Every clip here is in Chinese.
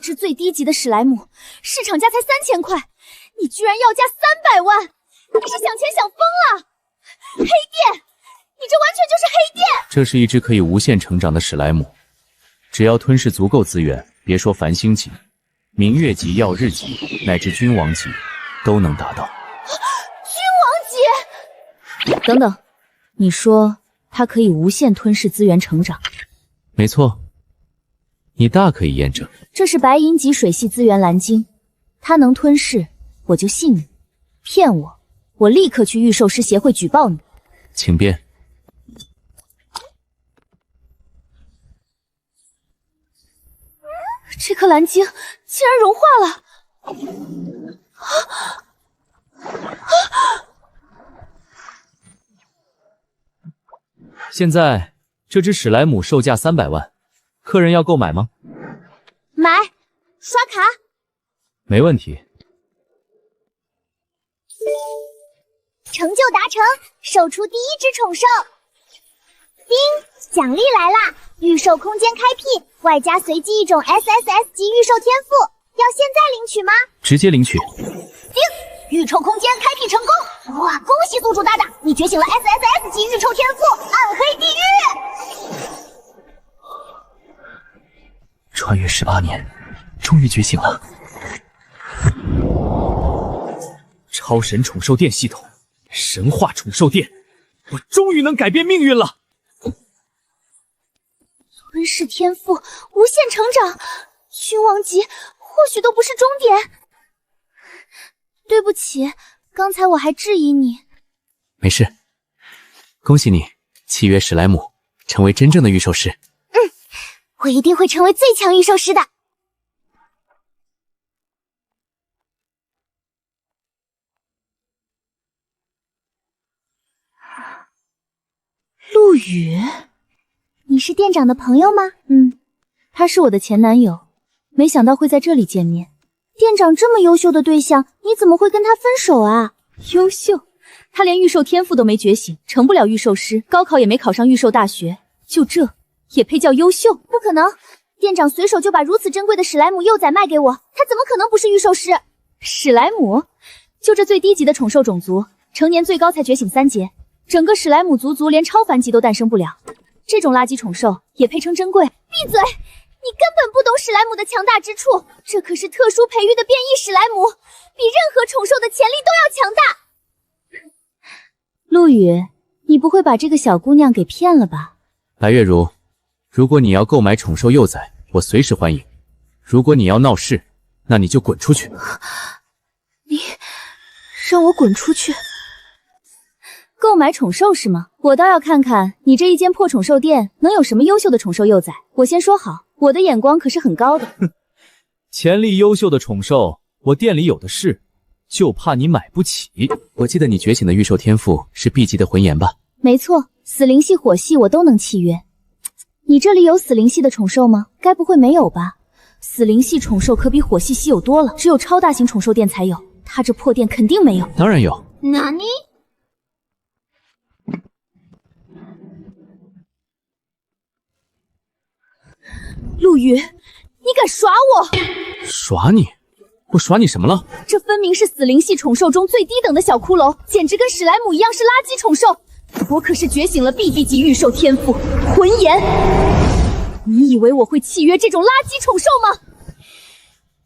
只最低级的史莱姆，市场价才3000块，你居然要价300万！你是想钱想疯了？黑店，你这完全就是黑店！这是一只可以无限成长的史莱姆，只要吞噬足够资源，别说繁星级、明月级、曜日级，乃至君王级，都能达到。君王级！等等，你说它可以无限吞噬资源成长？没错，你大可以验证。这是白银级水系资源蓝晶，它能吞噬，我就信你。骗我，我立刻去御兽师协会举报你。请便。这颗蓝晶竟然融化了！现在这只史莱姆售价300万，客人要购买吗？买，刷卡。没问题。成就达成，售出第一只宠兽。叮，奖励来啦！御兽空间开辟，外加随机一种 SSS 级御兽天赋，要现在领取吗？直接领取。叮，御兽空间开辟成功！哇，恭喜宿主大大，你觉醒了 SSS 级御兽天赋暗黑地狱！穿越18年，终于觉醒了。超神宠兽店系统，神话宠兽店，我终于能改变命运了！吞噬天赋，无限成长，君王级或许都不是终点。对不起，刚才我还质疑你。没事，恭喜你，契约史莱姆，成为真正的御兽师。我一定会成为最强御兽师的。陆羽，你是店长的朋友吗？他是我的前男友，没想到会在这里见面。店长这么优秀的对象，你怎么会跟他分手啊？优秀？他连御兽天赋都没觉醒，成不了御兽师，高考也没考上御兽大学，就这也配叫优秀？不可能，店长随手就把如此珍贵的史莱姆幼崽卖给我，他怎么可能不是御兽师？史莱姆？就这最低级的宠兽种族，成年最高才觉醒3阶，整个史莱姆族连超凡级都诞生不了。这种垃圾宠兽也配称珍贵？闭嘴！你根本不懂史莱姆的强大之处，这可是特殊培育的变异史莱姆，比任何宠兽的潜力都要强大。陆羽，你不会把这个小姑娘给骗了吧？白月如，如果你要购买宠兽幼崽，我随时欢迎；如果你要闹事，那你就滚出去。你让我滚出去？购买宠兽是吗？我倒要看看你这一间破宠兽店能有什么优秀的宠兽幼崽。我先说好，我的眼光可是很高的。潜力优秀的宠兽，我店里有的是，就怕你买不起。我记得你觉醒的御兽天赋是 B 级的魂炎吧？没错，死灵系、火系我都能契约。你这里有死灵系的宠兽吗？该不会没有吧？死灵系宠兽可比火系稀有多了，只有超大型宠兽店才有，他这破店肯定没有。当然有。哪里？陆羽，你敢耍我？耍你？我耍你什么了？这分明是死灵系宠兽中最低等的小骷髅，简直跟史莱姆一样是垃圾宠兽。我可是觉醒了 BB 级御兽天赋魂炎，你以为我会契约这种垃圾宠兽吗？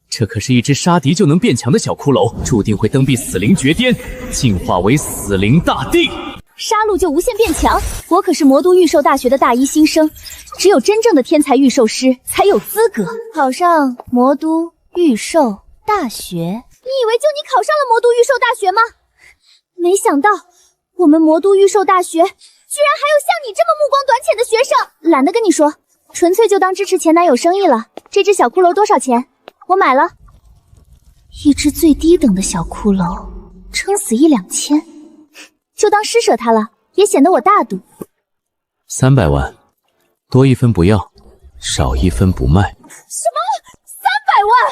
这可是一只杀敌就能变强的小骷髅，注定会登壁死灵绝巅，进化为死灵大帝。杀戮就无限变强，我可是魔都御兽大学的大一新生，只有真正的天才御兽师才有资格考上魔都御兽大学。你以为就你考上了魔都御兽大学吗？没想到我们魔都御兽大学居然还有像你这么目光短浅的学生。懒得跟你说，纯粹就当支持前男友生意了。这只小骷髅多少钱？我买了。一只最低等的小骷髅，撑死1、2千，就当施舍它了，也显得我大度。300万，多一分不要，少一分不卖。什么？300万？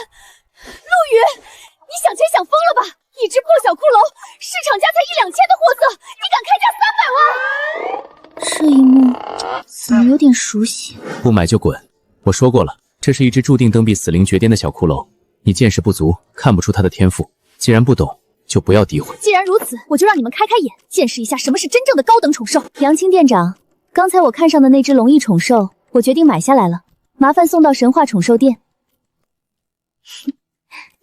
陆羽，你想钱想疯了吧？一只破小骷髅，市场价才1、2千的货色，你敢开价300万？这一幕怎么有点熟悉？不买就滚！我说过了，这是一只注定登毙死灵绝巅的小骷髅，你见识不足，看不出它的天赋。既然不懂，就不要诋毁。既然如此，我就让你们开开眼，见识一下什么是真正的高等宠兽。杨青店长，刚才我看上的那只龙翼宠兽，我决定买下来了，麻烦送到神话宠兽店。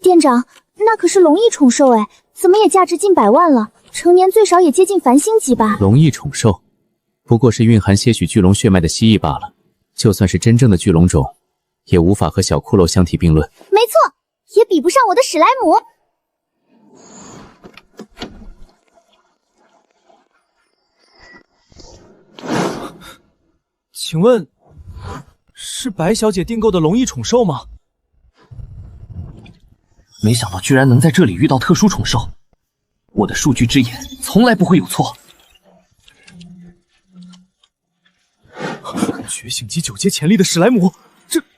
店长，那可是龙翼宠兽哎，怎么也价值近百万了，成年最少也接近繁星级吧？龙翼宠兽，不过是蕴含些许巨龙血脉的蜥蜴罢了。就算是真正的巨龙种，也无法和小骷髅相提并论。没错，也比不上我的史莱姆。请问，是白小姐订购的龙翼宠兽吗？没想到居然能在这里遇到特殊宠兽，我的数据之眼从来不会有错。觉醒级9阶潜力的史莱姆，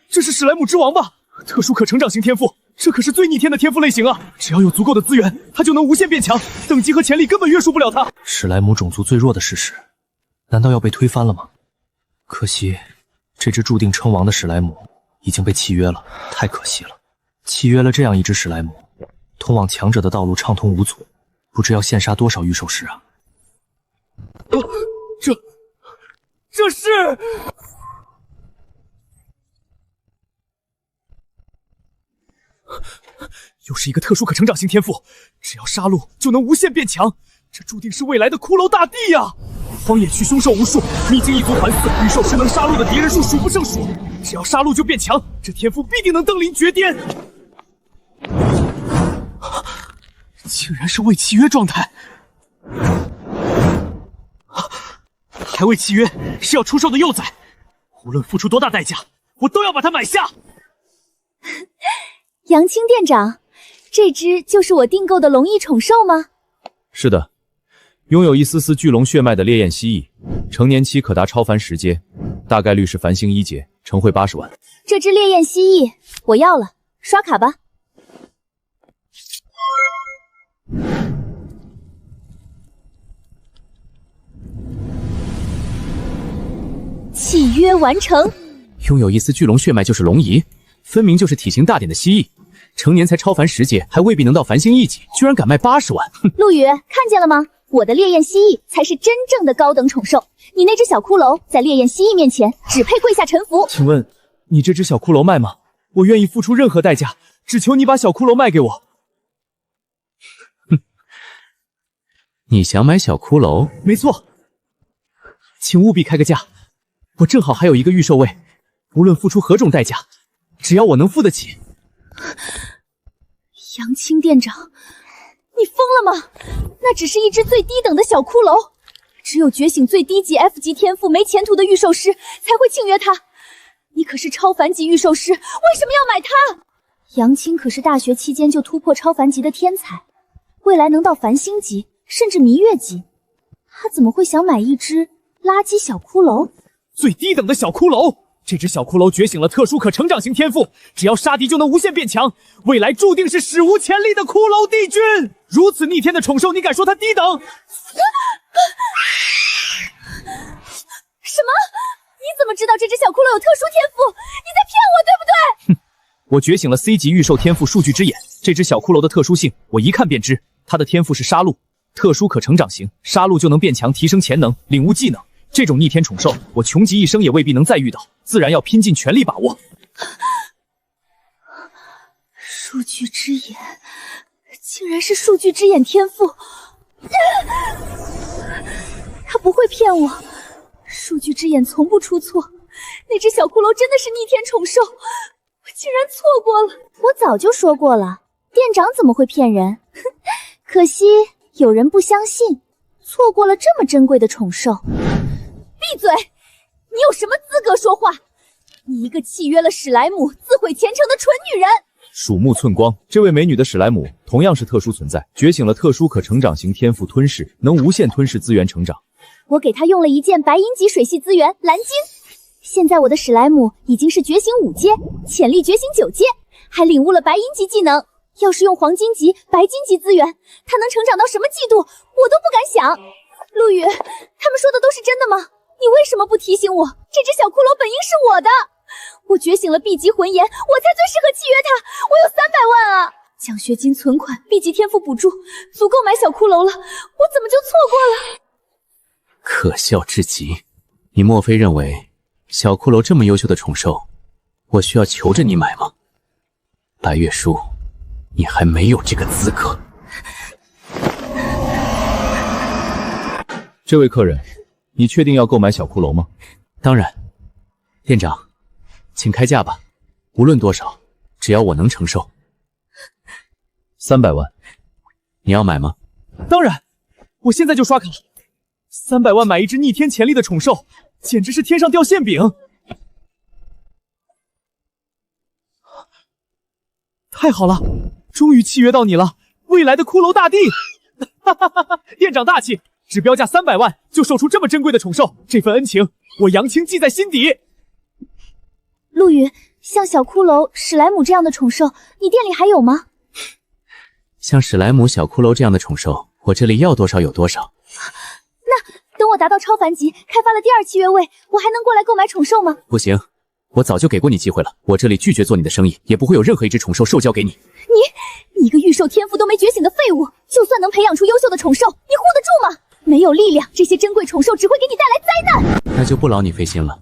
这是史莱姆之王吧？特殊可成长型天赋，这可是最逆天的天赋类型啊！只要有足够的资源，它就能无限变强，等级和潜力根本约束不了它。史莱姆种族最弱的事实，难道要被推翻了吗？可惜，这只注定称王的史莱姆已经被契约了，太可惜了。契约了这样一只史莱姆，通往强者的道路畅通无阻，不知要现杀多少御兽师啊！这是……又是一个特殊可成长型天赋，只要杀戮就能无限变强，这注定是未来的骷髅大帝呀！荒野区凶兽无数，秘境一族环伺，御兽师能杀戮的敌人数数不胜数，只要杀戮就变强，这天赋必定能登临绝巅。竟然是未契约状态，还未契约是要出售的幼崽，无论付出多大代价，我都要把它买下。杨青店长，这只就是我订购的龙翼宠兽吗？是的，拥有一丝丝巨龙血脉的烈焰蜥蜴，成年期可达超凡10阶，大概率是繁星1阶，成会80万。这只烈焰蜥蜴我要了，刷卡吧。契约完成。拥有一丝巨龙血脉就是龙姨，分明就是体型大点的蜥蜴，成年才超凡10阶，还未必能到繁星1级，居然敢卖80万！哼！陆羽，看见了吗？我的烈焰蜥蜴才是真正的高等宠兽，你那只小骷髅在烈焰蜥蜴面前只配跪下臣服。请问你这只小骷髅卖吗？我愿意付出任何代价，只求你把小骷髅卖给我。哼，你想买小骷髅？没错，请务必开个价，我正好还有一个预售位，无论付出何种代价，只要我能付得起。杨青店长，你疯了吗？那只是一只最低等的小骷髅，只有觉醒最低级 F 级天赋没前途的御兽师才会契约它。你可是超凡级御兽师，为什么要买它？杨青可是大学期间就突破超凡级的天才，未来能到繁星级甚至弥月级，他怎么会想买一只垃圾小骷髅？最低等的小骷髅，这只小骷髅觉醒了特殊可成长型天赋，只要杀敌就能无限变强，未来注定是史无前例的骷髅帝君。如此逆天的宠兽，你敢说它低等？什么？你怎么知道这只小骷髅有特殊天赋？你在骗我，对不对？哼，我觉醒了 C 级御兽天赋数据之眼，这只小骷髅的特殊性我一看便知，它的天赋是杀戮，特殊可成长型，杀戮就能变强，提升潜能，领悟技能。这种逆天宠兽，我穷极一生也未必能再遇到，自然要拼尽全力把握。数据之眼，竟然是数据之眼天赋！他不会骗我，数据之眼从不出错。那只小骷髅真的是逆天宠兽，我竟然错过了。我早就说过了，店长怎么会骗人？哼，可惜有人不相信，错过了这么珍贵的宠兽。闭嘴！你有什么资格说话？你一个契约了史莱姆、自毁前程的蠢女人！鼠目寸光，这位美女的史莱姆同样是特殊存在，觉醒了特殊可成长型天赋吞噬，能无限吞噬资源成长。我给她用了一件白银级水系资源蓝金，现在我的史莱姆已经是觉醒5阶，潜力觉醒9阶，还领悟了白银级技能。要是用黄金级、白金级资源，它能成长到什么季度，我都不敢想。陆羽，他们说的都是真的吗？你为什么不提醒我，这只小骷髅本应是我的？我觉醒了 B 级魂炎，我才最适合契约他。我有300万啊！奖学金、存款、B 级天赋补助，足够买小骷髅了。我怎么就错过了？可笑至极！你莫非认为小骷髅这么优秀的宠兽，我需要求着你买吗？白月书，你还没有这个资格。这位客人，你确定要购买小骷髅吗？当然。店长，请开价吧，无论多少，只要我能承受。300万，你要买吗？当然，我现在就刷卡。300万买一只逆天潜力的宠兽，简直是天上掉馅饼！太好了，终于契约到你了，未来的骷髅大帝！哈哈哈哈！店长大气，只标价300万就售出这么珍贵的宠兽，这份恩情我杨青记在心底。陆羽，像小骷髅、史莱姆这样的宠兽，你店里还有吗？像史莱姆、小骷髅这样的宠兽，我这里要多少有多少。那等我达到超凡级，开发了第2契约位，我还能过来购买宠兽吗？不行，我早就给过你机会了，我这里拒绝做你的生意，也不会有任何一只宠兽授交给你。你一个御兽天赋都没觉醒的废物，就算能培养出优秀的宠兽，你护得住吗？没有力量，这些珍贵宠兽只会给你带来灾难。那就不劳你费心了，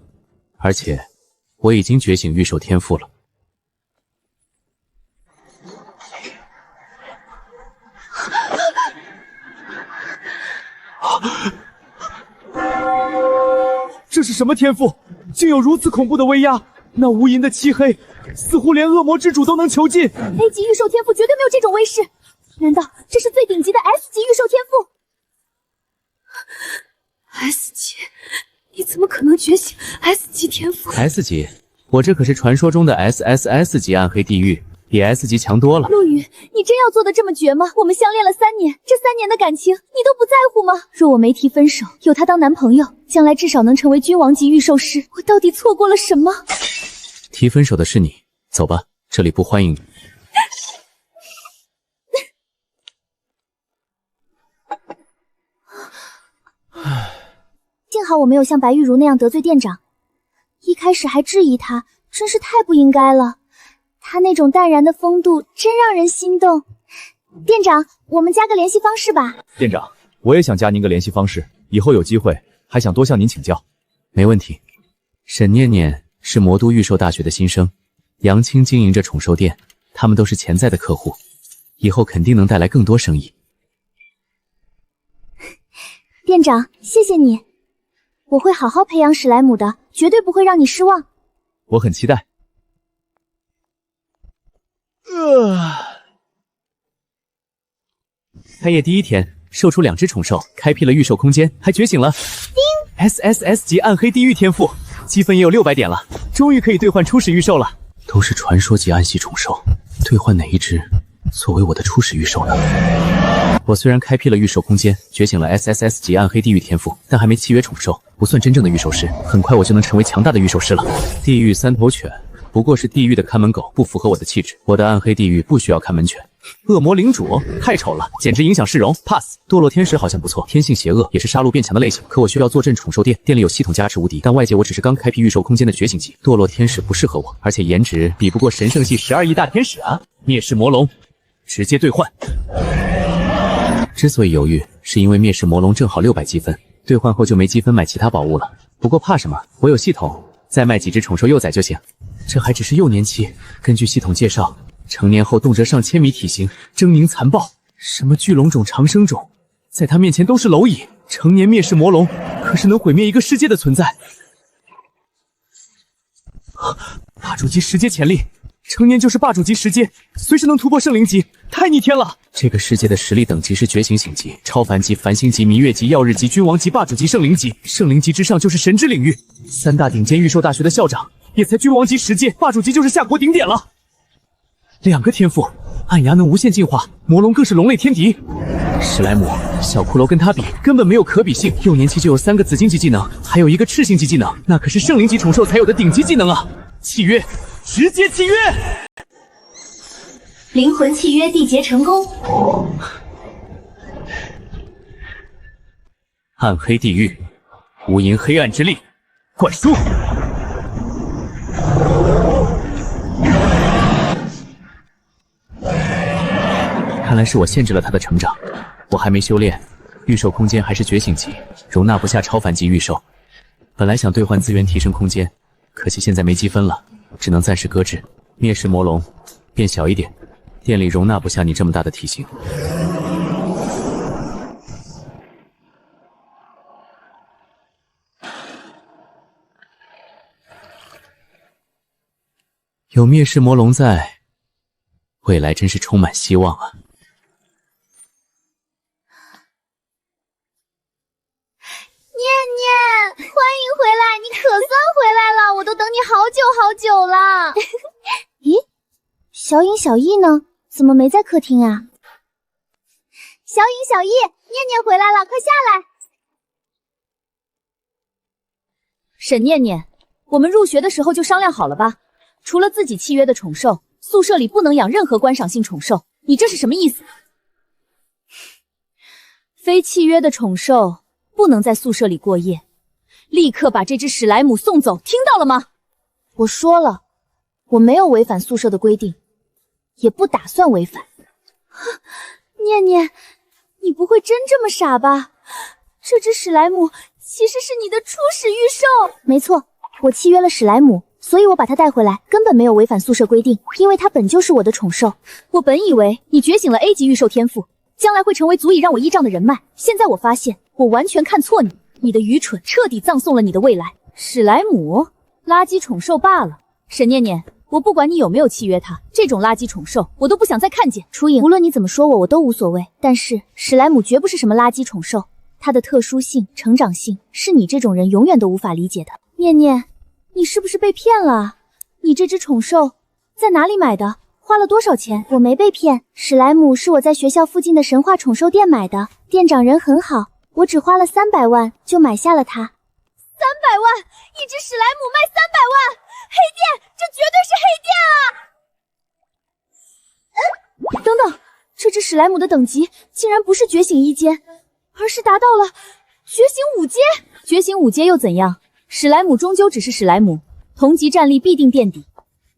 而且我已经觉醒御兽天赋了。这是什么天赋？竟有如此恐怖的威压！那无垠的漆黑，似乎连恶魔之主都能囚禁。A 级御兽天赋绝对没有这种威势，难道这是最顶级的 S 级御兽天赋 ？S 级？你怎么可能觉醒 S 级天赋 ？S 级？我这可是传说中的 SSS 级暗黑地狱，比 S 级强多了。陆羽，你真要做得这么绝吗？我们相恋了3年，这3年的感情你都不在乎吗？若我没提分手，有他当男朋友，将来至少能成为君王级御兽师。我到底错过了什么？提分手的是你，走吧，这里不欢迎你。幸好我没有像白玉茹那样得罪店长，一开始还质疑他，真是太不应该了。他那种淡然的风度真让人心动。店长，我们加个联系方式吧。店长，我也想加您个联系方式，以后有机会还想多向您请教。没问题。沈念念是魔都御兽大学的新生，杨青经营着宠兽店，他们都是潜在的客户，以后肯定能带来更多生意。店长，谢谢你，我会好好培养史莱姆的，绝对不会让你失望。我很期待。开业第1天，售出2只宠兽，开辟了御兽空间，还觉醒了 SSS 级暗黑地狱天赋，积分也有600点了，终于可以兑换初始御兽了。都是传说级暗系宠兽，兑换哪一只作为我的初始御兽呢？我虽然开辟了御兽空间，觉醒了 SSS 级暗黑地狱天赋，但还没契约宠兽，不算真正的御兽师。很快我就能成为强大的御兽师了。地狱3头犬不过是地狱的看门狗，不符合我的气质。我的暗黑地狱不需要看门犬。恶魔领主太丑了，简直影响市容 ，pass。堕落天使好像不错，天性邪恶，也是杀戮变强的类型。可我需要坐镇宠兽店，店里有系统加持无敌，但外界我只是刚开辟御兽空间的觉醒级，堕落天使不适合我，而且颜值比不过神圣系12亿大天使啊！灭世魔龙，直接兑换。之所以犹豫，是因为灭世魔龙正好600积分，兑换后就没积分买其他宝物了。不过怕什么？我有系统，再卖几只宠兽幼崽就行。这还只是幼年期，根据系统介绍，成年后动辄上千米体型，狰狞残暴，什么巨龙种、长生种，在他面前都是蝼蚁。成年灭世魔龙可是能毁灭一个世界的存在。霸主级10阶潜力，成年就是霸主级10阶，随时能突破圣灵级，太逆天了！这个世界的实力等级是觉醒醒级、超凡级、繁星级、弥月级、耀日级、君王级、霸主级、圣灵级，圣灵级之上就是神之领域。3大顶尖御兽大学的校长也才君王级10阶，霸主级就是下国顶点了。2个天赋，暗牙能无限进化，魔龙更是龙类天敌。史莱姆、小骷髅跟他比根本没有可比性，幼年期就有3个紫金级技能，还有1个赤星级技能，那可是圣灵级宠兽才有的顶级技能啊！契约，直接契约！灵魂契约缔结成功。暗黑地狱，无垠黑暗之力，灌输！看来是我限制了他的成长。我还没修炼，御兽空间还是觉醒级，容纳不下超凡级御兽。本来想兑换资源提升空间，可惜现在没积分了，只能暂时搁置。灭世魔龙，变小一点，店里容纳不下你这么大的体型。有灭世魔龙在，未来真是充满希望啊！念念，欢迎回来，你可算回来了，我都等你好久好久了。咦，小影、小艺呢？怎么没在客厅啊？小影、小艺，念念回来了，快下来。沈念念，我们入学的时候就商量好了吧？除了自己契约的宠兽，宿舍里不能养任何观赏性宠兽。你这是什么意思？非契约的宠兽不能在宿舍里过夜，立刻把这只史莱姆送走，听到了吗？我说了，我没有违反宿舍的规定，也不打算违反。念念，你不会真这么傻吧？这只史莱姆其实是你的初始御兽。没错，我契约了史莱姆，所以我把它带回来，根本没有违反宿舍规定，因为它本就是我的宠兽。我本以为你觉醒了 A 级御兽天赋，将来会成为足以让我依仗的人脉，现在我发现我完全看错你，你的愚蠢彻底葬送了你的未来。史莱姆，垃圾宠兽罢了。沈念念，我不管你有没有契约它，这种垃圾宠兽我都不想再看见。初影，无论你怎么说我都无所谓，但是史莱姆绝不是什么垃圾宠兽，它的特殊性、成长性是你这种人永远都无法理解的。念念，你是不是被骗了？你这只宠兽在哪里买的？花了多少钱？我没被骗，史莱姆是我在学校附近的神话宠兽店买的，店长人很好，我只花了300万就买下了它。300万，一只史莱姆卖300万，黑店，这绝对是黑店啊！等等，这只史莱姆的等级竟然不是觉醒1阶，而是达到了觉醒5阶。觉醒5阶又怎样？史莱姆终究只是史莱姆，同级战力必定垫底。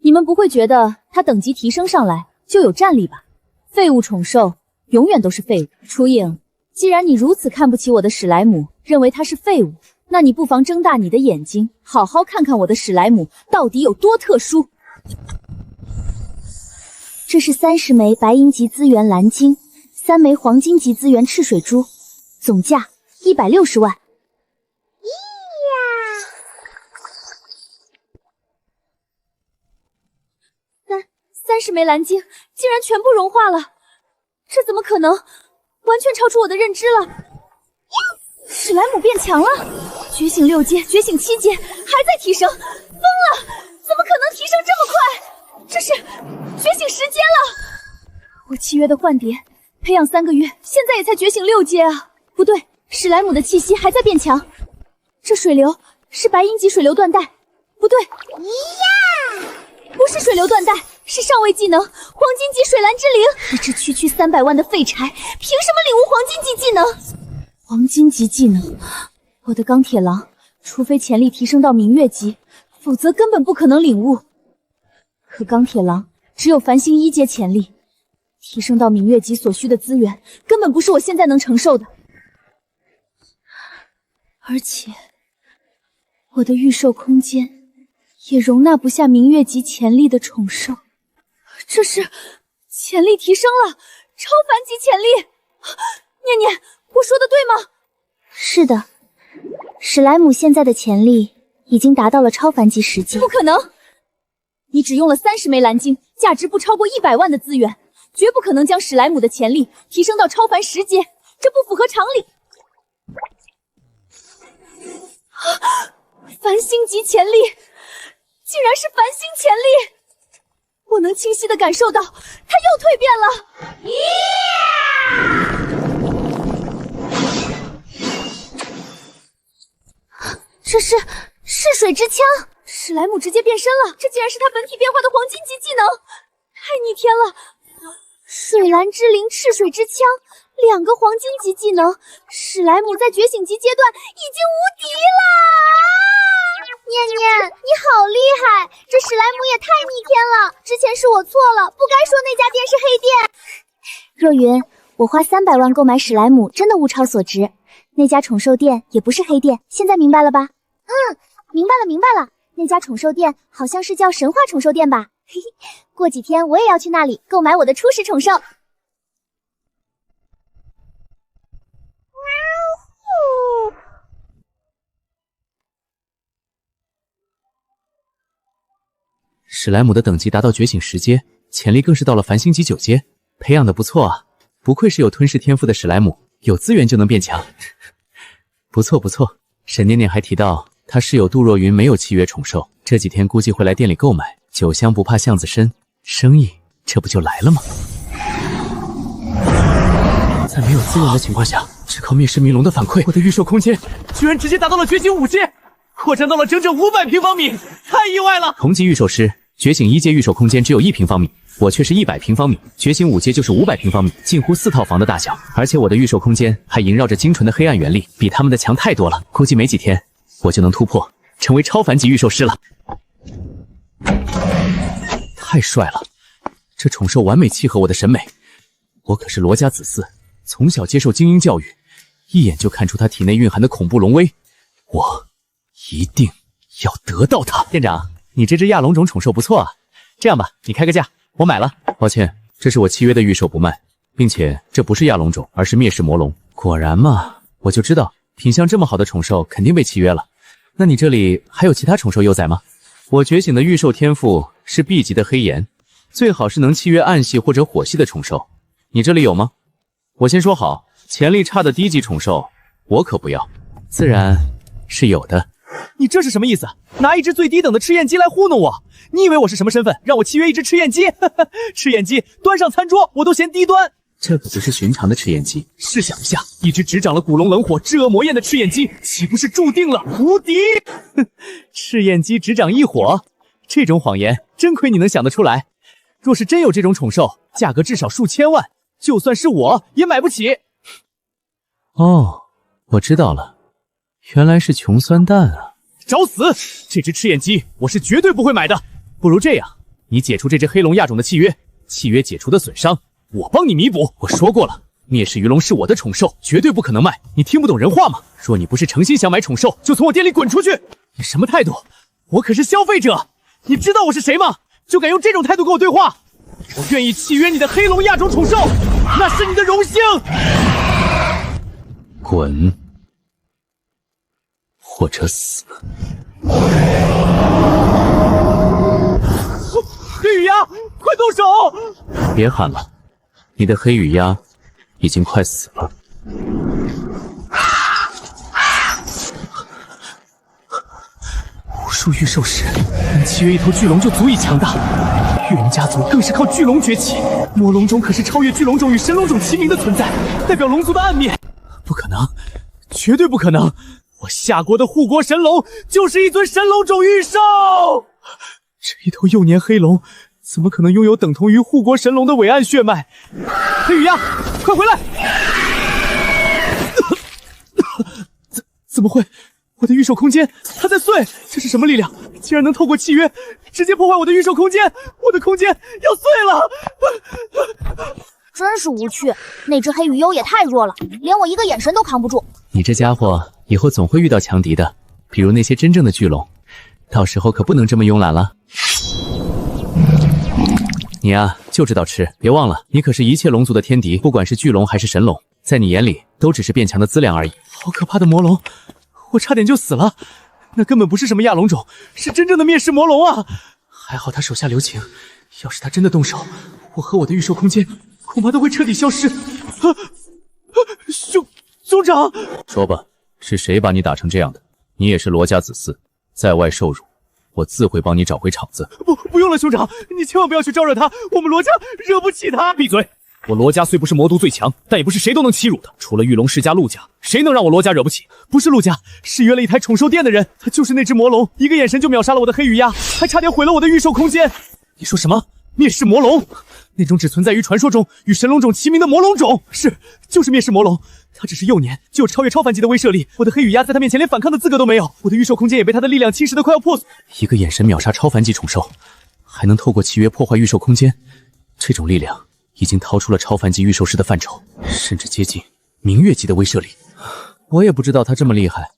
你们不会觉得它等级提升上来就有战力吧？废物宠兽永远都是废物。初影，既然你如此看不起我的史莱姆，认为它是废物，那你不妨睁大你的眼睛，好好看看我的史莱姆到底有多特殊。这是30枚白银级资源蓝鲸，3枚黄金级资源赤水珠，总价160万。30枚蓝鲸竟然全部融化了，这怎么可能？完全超出我的认知了。史莱姆变强了，觉醒6阶，觉醒7阶，还在提升，疯了！怎么可能提升这么快？这是觉醒10阶了。我契约的幻蝶培养3个月，现在也才觉醒6阶啊！不对，史莱姆的气息还在变强。这水流是白银级水流缎带，不对，不是水流缎带，是上位技能黄金级水蓝之灵。一只区区300万的废柴，凭什么领悟黄金级技能？黄金级技能，我的钢铁狼，除非潜力提升到明月级，否则根本不可能领悟。可钢铁狼只有繁星1阶潜力，提升到明月级所需的资源根本不是我现在能承受的。而且我的御兽空间也容纳不下明月级潜力的宠兽，这是潜力提升了，超凡级潜力！念念，我说的对吗？是的，史莱姆现在的潜力已经达到了超凡级10阶。不可能！你只用了30枚蓝鲸，价值不超过100万的资源，绝不可能将史莱姆的潜力提升到超凡10阶，这不符合常理。繁星级潜力！竟然是繁星潜力！我能清晰地感受到，它又蜕变了。这是噬水之枪，史莱姆直接变身了，这竟然是它本体变化的黄金级技能，太逆天了！水蓝之灵赤水之枪，2个黄金级技能，史莱姆在觉醒级阶段已经无敌了！念念，你好厉害！这史莱姆也太逆天了！之前是我错了，不该说那家店是黑店。若云，我花300万购买史莱姆，真的物超所值。那家宠兽店也不是黑店，现在明白了吧？明白了。那家宠兽店好像是叫神话宠兽店吧？嘿嘿，过几天我也要去那里购买我的初始宠兽。史莱姆的等级达到觉醒10阶，潜力更是到了繁星级9阶，培养的不错啊！不愧是有吞噬天赋的史莱姆，有资源就能变强。不错。沈念念还提到，她室友杜若云没有契约宠兽，这几天估计会来店里购买。酒香不怕巷子深，生意这不就来了吗？在没有资源的情况下，只靠灭世迷龙的反馈，我的预售空间居然直接达到了觉醒5阶，扩展到了整整500平方米，太意外了！同级预售师，觉醒1阶预售空间只有1平方米，我却是100平方米，觉醒5阶就是500平方米，近乎4套房的大小。而且我的预售空间还萦绕着精纯的黑暗原力，比他们的强太多了。估计没几天，我就能突破，成为超凡级预售师了。太帅了，这宠兽完美契合我的审美。我可是罗家子嗣，从小接受精英教育，一眼就看出他体内蕴含的恐怖龙威，我一定要得到它。店长，你这只亚龙种宠兽不错啊，这样吧，你开个价，我买了。抱歉，这是我契约的预售不卖，并且这不是亚龙种，而是灭世魔龙。果然嘛，我就知道品相这么好的宠兽肯定被契约了。那你这里还有其他宠兽幼崽吗？我觉醒的预售天赋是 B 级的黑炎，最好是能契约暗系或者火系的宠兽。你这里有吗？我先说好，潜力差的低级宠兽我可不要。自然是有的。你这是什么意思？拿一只最低等的赤焰鸡来糊弄我？你以为我是什么身份，让我契约一只赤焰鸡？赤焰鸡端上餐桌，我都嫌低端。这可不是寻常的赤焰鸡。试想一下，一只执掌了古龙冷火至恶魔焰的赤焰鸡，岂不是注定了无敌？赤焰鸡执掌异火，这种谎言真亏你能想得出来。若是真有这种宠兽，价格至少数千万，就算是我也买不起。哦，我知道了，原来是穷酸蛋啊！找死！这只赤焰鸡我是绝对不会买的。不如这样，你解除这只黑龙亚种的契约，契约解除的损伤我帮你弥补。我说过了，灭世鱼龙是我的宠兽，绝对不可能卖。你听不懂人话吗？若你不是诚心想买宠兽，就从我店里滚出去！你什么态度？我可是消费者，你知道我是谁吗？就敢用这种态度跟我对话？我愿意契约你的黑龙亚种宠兽，那是你的荣幸。滚，或者死。黑羽鸦，快动手！别喊了，你的黑羽鸦已经快死了。无数御兽师能契约一头巨龙就足以强大，御龙家族更是靠巨龙崛起。魔龙种可是超越巨龙种与神龙种齐名的存在，代表龙族的暗面。不可能，绝对不可能！我夏国的护国神龙就是一尊神龙种御兽。这一头幼年黑龙怎么可能拥有等同于护国神龙的伟岸血脉？黑羽鸦，快回来！怎么会？我的御兽空间它在碎，这是什么力量？竟然能透过契约直接破坏我的御兽空间！我的空间要碎了！真是无趣，那只黑羽幽也太弱了，连我一个眼神都扛不住。你这家伙以后总会遇到强敌的，比如那些真正的巨龙，到时候可不能这么慵懒了。你呀，就知道吃，别忘了，你可是一切龙族的天敌，不管是巨龙还是神龙，在你眼里都只是变强的资粮而已。好可怕的魔龙，我差点就死了，那根本不是什么亚龙种，是真正的灭世魔龙啊！还好他手下留情，要是他真的动手，我和我的御兽空间恐怕都会彻底消失。兄长，说吧，是谁把你打成这样的？你也是罗家子嗣，在外受辱，我自会帮你找回场子。不用了，兄长，你千万不要去招惹他，我们罗家惹不起他。闭嘴！我罗家虽不是魔族最强，但也不是谁都能欺辱的。除了玉龙世家陆家，谁能让我罗家惹不起？不是陆家，是约了一台宠兽店的人，他就是那只魔龙，一个眼神就秒杀了我的黑羽鸦，还差点毁了我的御兽空间。你说什么？灭世魔龙？那种只存在于传说中与神龙种齐名的魔龙种，就是灭世魔龙。他只是幼年就有超越超凡级的威慑力，我的黑羽鸦在他面前连反抗的资格都没有，我的御兽空间也被他的力量侵蚀得快要破碎。一个眼神秒杀超凡级宠兽，还能透过契约破坏御兽空间，这种力量已经逃出了超凡级御兽师的范畴，甚至接近明月级的威慑力。我也不知道他这么厉害，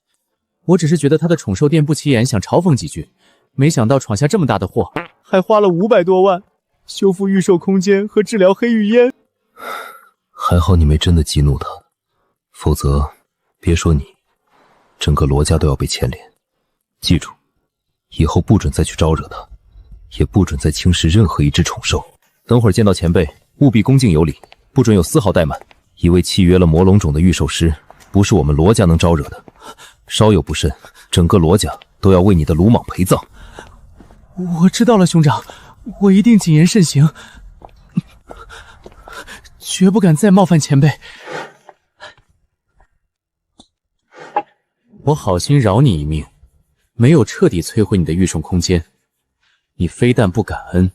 我只是觉得他的宠兽店不起眼，想嘲讽几句，没想到闯下这么大的祸，还花了500多万修复御兽空间和治疗黑羽烟。还好你没真的激怒他，否则别说你，整个罗家都要被牵连。记住，以后不准再去招惹他，也不准再轻视任何一只宠兽。等会儿见到前辈，务必恭敬有礼，不准有丝毫怠慢。一位契约了魔龙种的御兽师，不是我们罗家能招惹的。稍有不慎，整个罗家都要为你的鲁莽陪葬。我知道了，兄长，我一定谨言慎行，绝不敢再冒犯前辈。我好心饶你一命，没有彻底摧毁你的御兽空间，你非但不感恩，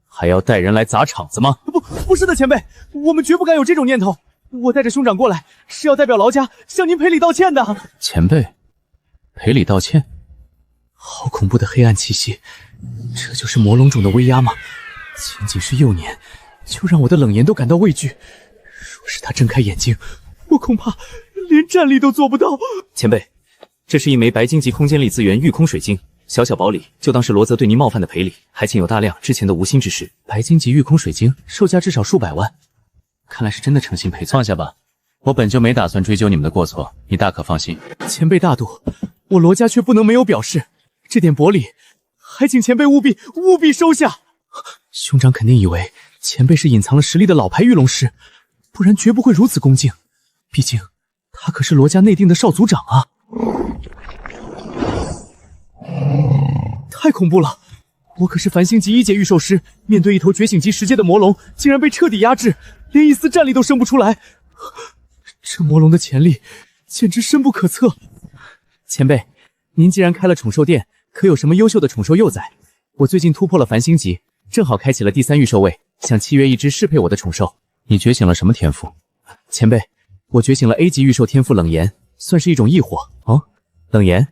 还要带人来砸场子吗？不是的，前辈，我们绝不敢有这种念头。我带着兄长过来，是要代表劳家向您赔礼道歉的。前辈，赔礼道歉？好恐怖的黑暗气息，这就是魔龙种的威压吗？仅仅是幼年，就让我的冷颜都感到畏惧。若是他睁开眼睛，我恐怕连站立都做不到。前辈，这是一枚白金级空间力资源御空水晶，小小薄礼，就当是罗泽对您冒犯的赔礼，还欠有大量之前的无心之事。白金级御空水晶，售价至少数百万，看来是真的诚心赔罪。放下吧，我本就没打算追究你们的过错，你大可放心。前辈大度，我罗家却不能没有表示，这点薄礼，还请前辈务必收下。兄长肯定以为前辈是隐藏了实力的老牌御龙师，不然绝不会如此恭敬。毕竟他可是罗家内定的少族长啊！太恐怖了！我可是繁星级1阶御兽师，面对一头觉醒级10阶的魔龙，竟然被彻底压制，连一丝战力都生不出来。这魔龙的潜力简直深不可测。前辈，您既然开了宠兽店，可有什么优秀的宠兽幼崽？我最近突破了繁星级，正好开启了第3御兽位，想契约一只适配我的宠兽。你觉醒了什么天赋？前辈，我觉醒了 A 级御兽天赋冷颜，算是一种异火哦。冷颜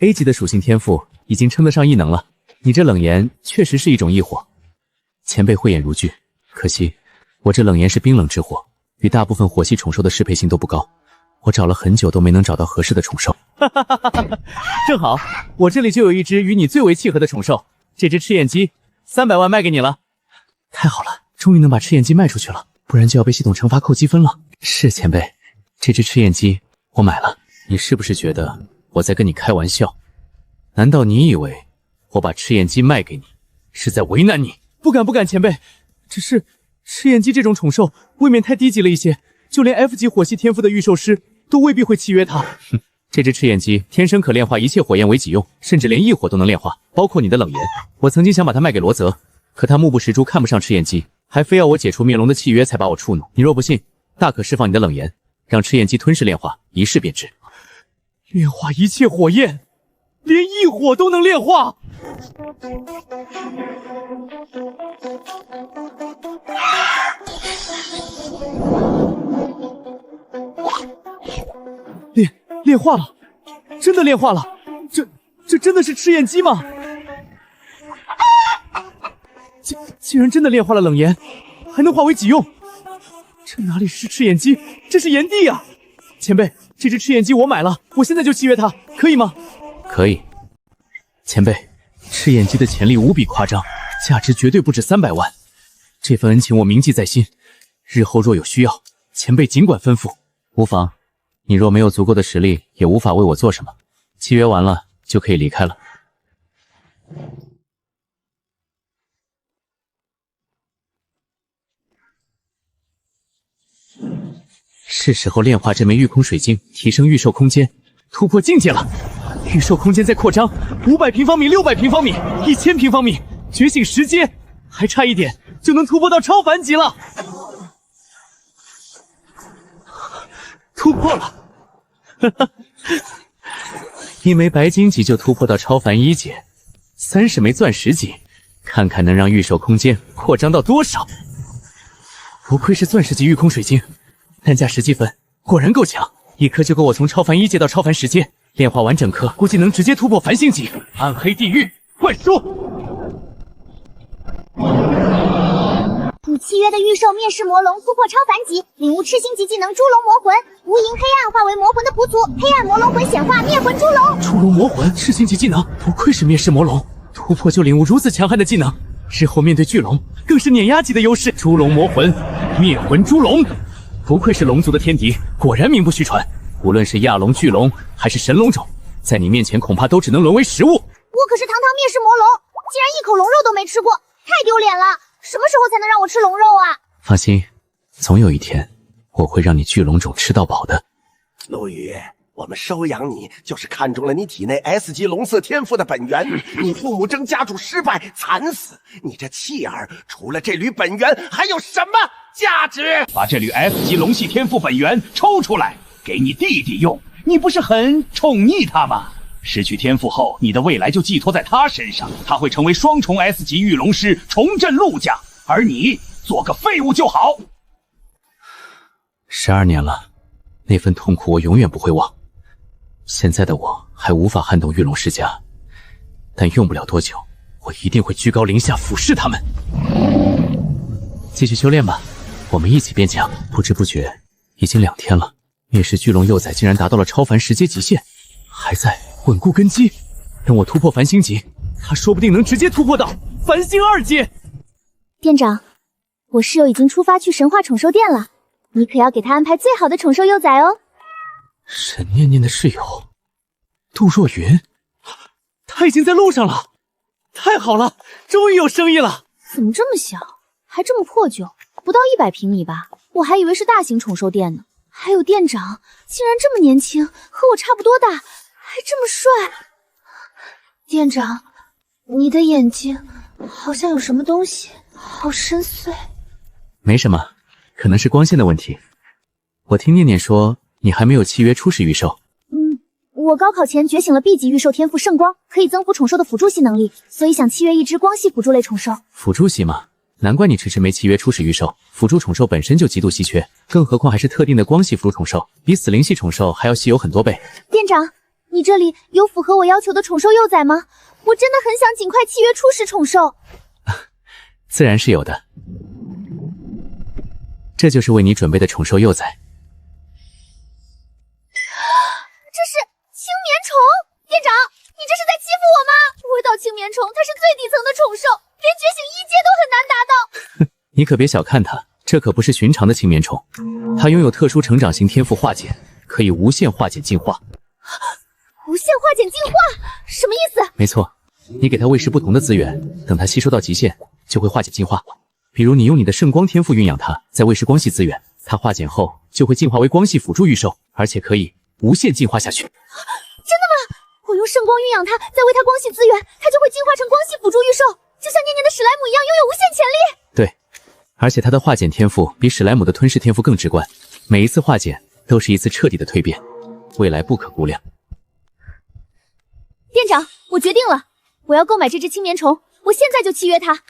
A 级的属性天赋已经称得上异能了，你这冷颜确实是一种异火。前辈慧眼如炬，可惜我这冷颜是冰冷之火，与大部分火系宠兽的适配性都不高，我找了很久都没能找到合适的宠兽。正好我这里就有一只与你最为契合的宠兽，这只赤焰鸡300万卖给你了。太好了，终于能把赤焰鸡卖出去了，不然就要被系统惩罚扣积分了。是前辈，这只赤焰鸡我买了。你是不是觉得我在跟你开玩笑？难道你以为我把赤焰鸡卖给你是在为难你？不敢，前辈，只是赤焰鸡这种宠兽未免太低级了一些，就连 F 级火系天赋的御兽师都未必会契约它。哼，这只赤焰鸡天生可炼化一切火焰为己用，甚至连异火都能炼化，包括你的冷颜。我曾经想把它卖给罗泽，可他目不识珠，看不上赤焰鸡，还非要我解除灭龙的契约才把我触怒。你若不信，大可释放你的冷颜，让赤焰鸡吞噬炼化，一试便知。炼化一切火焰，连异火都能炼化。炼化了，真的炼化了！这真的是赤焰鸡吗？竟然真的炼化了冷颜，还能化为己用。这哪里是赤焰鸡，这是炎帝啊！前辈，这只赤焰鸡我买了，我现在就契约它，可以吗？可以。前辈，赤焰鸡的潜力无比夸张，价值绝对不止300万。这份恩情我铭记在心，日后若有需要，前辈尽管吩咐。无妨，你若没有足够的实力，也无法为我做什么。契约完了就可以离开了。是时候炼化这枚御空水晶，提升御兽空间，突破境界了。御兽空间在扩张，500平方米、600平方米、1000平方米，觉醒10阶，还差一点就能突破到超凡级了。突破了！哈哈，一枚白金级就突破到超凡1阶，30枚钻石级，看看能让御兽空间扩张到多少。不愧是钻石级御空水晶，单价10积分，果然够强，一颗就够我从超凡1阶到超凡10阶，炼化完整颗，估计能直接突破繁星级。暗黑地狱，灌输！已契约的御兽灭世魔龙突破超凡级，领悟赤星级技能猪龙魔魂，无垠黑暗化为魔魂的补足，黑暗魔龙魂显化灭魂猪龙。猪龙魔魂赤星级技能，不愧是灭世魔龙，突破就领悟如此强悍的技能，之后面对巨龙更是碾压级的优势。猪龙魔魂，灭魂猪龙，不愧是龙族的天敌，果然名不虚传。无论是亚龙、巨龙还是神龙种，在你面前恐怕都只能沦为食物。我可是堂堂灭世魔龙，竟然一口龙肉都没吃过，太丢脸了！什么时候才能让我吃龙肉啊？放心，总有一天我会让你巨龙种吃到饱的。陆羽，我们收养你就是看中了你体内 S 级龙色天赋的本源。你父母争家主失败惨死，你这弃儿除了这缕本源还有什么价值？把这缕 S 级龙系天赋本源抽出来，给你弟弟用。你不是很宠溺他吗？失去天赋后，你的未来就寄托在他身上，他会成为双重 S 级御龙师，重振陆家，而你做个废物就好。12年了，那份痛苦我永远不会忘。现在的我还无法撼动御龙世家，但用不了多久，我一定会居高临下俯视他们。继续修炼吧，我们一起变强。不知不觉已经2天了，灭世巨龙幼崽竟然达到了超凡10阶极限，还在稳固根基。等我突破繁星级，他说不定能直接突破到繁星2阶。店长，我室友已经出发去神话宠兽店了，你可要给他安排最好的宠兽幼崽哦。沈念念的室友杜若云，他已经在路上了，太好了，终于有生意了。怎么这么小，还这么破旧，不到100平米吧？我还以为是大型宠兽店呢。还有店长竟然这么年轻，和我差不多大，还这么帅。店长，你的眼睛好像有什么东西，好深邃。没什么，可能是光线的问题。我听念念说你还没有契约初始御兽。我高考前觉醒了 B 级御兽天赋圣光，可以增幅宠兽的辅助系能力，所以想契约一只光系辅助类宠兽。辅助系吗？难怪你迟迟没契约初始御兽，辅助宠兽本身就极度稀缺，更何况还是特定的光系辅助宠兽，比死灵系宠兽还要稀有很多倍。店长，你这里有符合我要求的宠兽幼崽吗？我真的很想尽快契约初始宠兽。自然是有的，这就是为你准备的宠兽幼崽。这是青棉虫，店长，你这是在欺负我吗？味道青棉虫它是最底层的宠兽，连觉醒1阶都很难达到。你可别小看它，这可不是寻常的青棉虫，它拥有特殊成长型天赋化茧，可以无限化茧进化。无限化茧进化，什么意思？没错，你给它喂食不同的资源，等它吸收到极限，就会化茧进化。比如你用你的圣光天赋驯养它，再喂食光系资源，它化茧后就会进化为光系辅助御兽，而且可以无限进化下去。真的吗？我用圣光驯养它，再喂它光系资源，它就会进化成光系辅助御兽，就像念念的史莱姆一样，拥有无限潜力。对，而且它的化茧天赋比史莱姆的吞噬天赋更直观，每一次化茧都是一次彻底的蜕变，未来不可估量。店长，我决定了，我要购买这只青棉虫，我现在就契约它。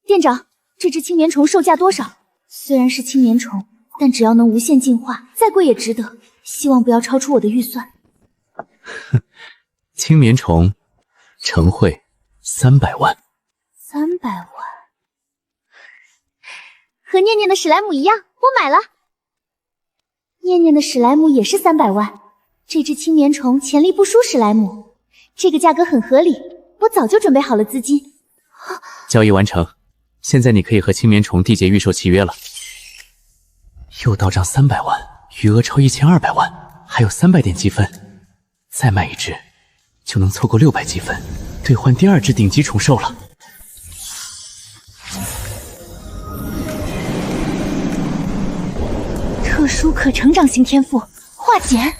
店长，这只青棉虫售价多少？虽然是青棉虫，但只要能无限进化，再贵也值得。希望不要超出我的预算。青棉虫，成会300万。300万，和念念的史莱姆一样，我买了。念念的史莱姆也是300万，这只青棉虫潜力不输史莱姆，这个价格很合理，我早就准备好了资金。交易完成，现在你可以和青棉虫缔结御兽契约了。又到账300万，余额超1200万，还有300点积分，再买一只就能凑够600积分，兑换第2只顶级宠兽了。特殊可成长型天赋化茧，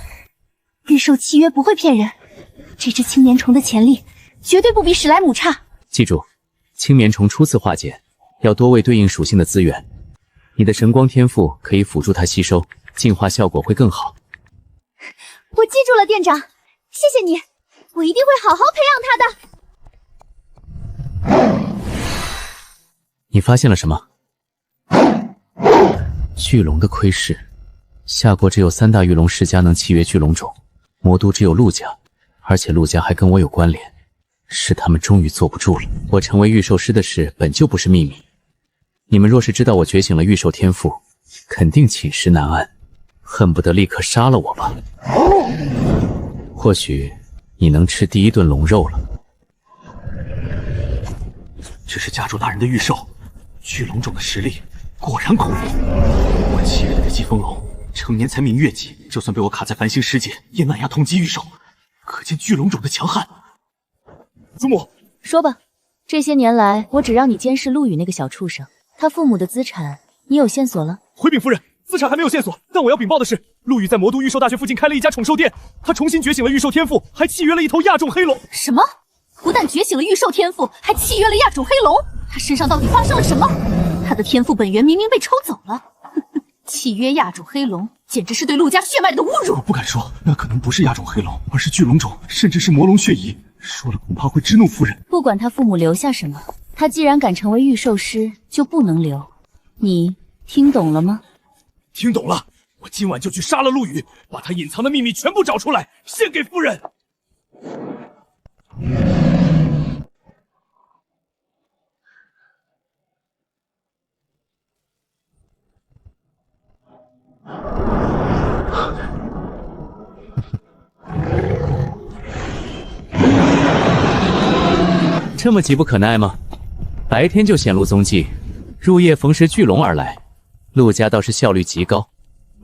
御兽契约不会骗人，这只青棉虫的潜力绝对不比史莱姆差。记住，青棉虫初次化茧要多喂对应属性的资源，你的神光天赋可以辅助它吸收，进化效果会更好。我记住了，店长，谢谢你，我一定会好好培养它的。你发现了什么？巨龙的窥视，夏国只有3大御龙世家能契约巨龙种，魔都只有陆家，而且陆家还跟我有关联，是他们终于坐不住了。我成为御兽师的事本就不是秘密，你们若是知道我觉醒了御兽天赋，肯定寝食难安，恨不得立刻杀了我吧。或许你能吃第一顿龙肉了。这是家主大人的御兽，巨龙种的实力果然恐怖。我7月的疾风龙成年才明月级，就算被我卡在繁星世界，也难压同级御兽，可见巨龙种的强悍。祖母，说吧，这些年来我只让你监视陆羽那个小畜生，他父母的资产你有线索了？回禀夫人，资产还没有线索，但我要禀报的是，陆羽在魔都御兽大学附近开了一家宠兽店，他重新觉醒了御兽天赋，还契约了一头亚种黑龙。什么？不但觉醒了御兽天赋，还契约了亚种黑龙？他身上到底发生了什么？他的天赋本源明明被抽走了，契约亚种黑龙，简直是对陆家血脉的侮辱！我不敢说，那可能不是亚种黑龙，而是巨龙种，甚至是魔龙血裔。说了恐怕会激怒夫人。不管他父母留下什么，他既然敢成为御兽师，就不能留。你听懂了吗？听懂了，我今晚就去杀了陆羽，把他隐藏的秘密全部找出来，献给夫人。这么急不可耐吗？白天就显露踪迹，入夜逢时巨龙而来，陆家倒是效率极高。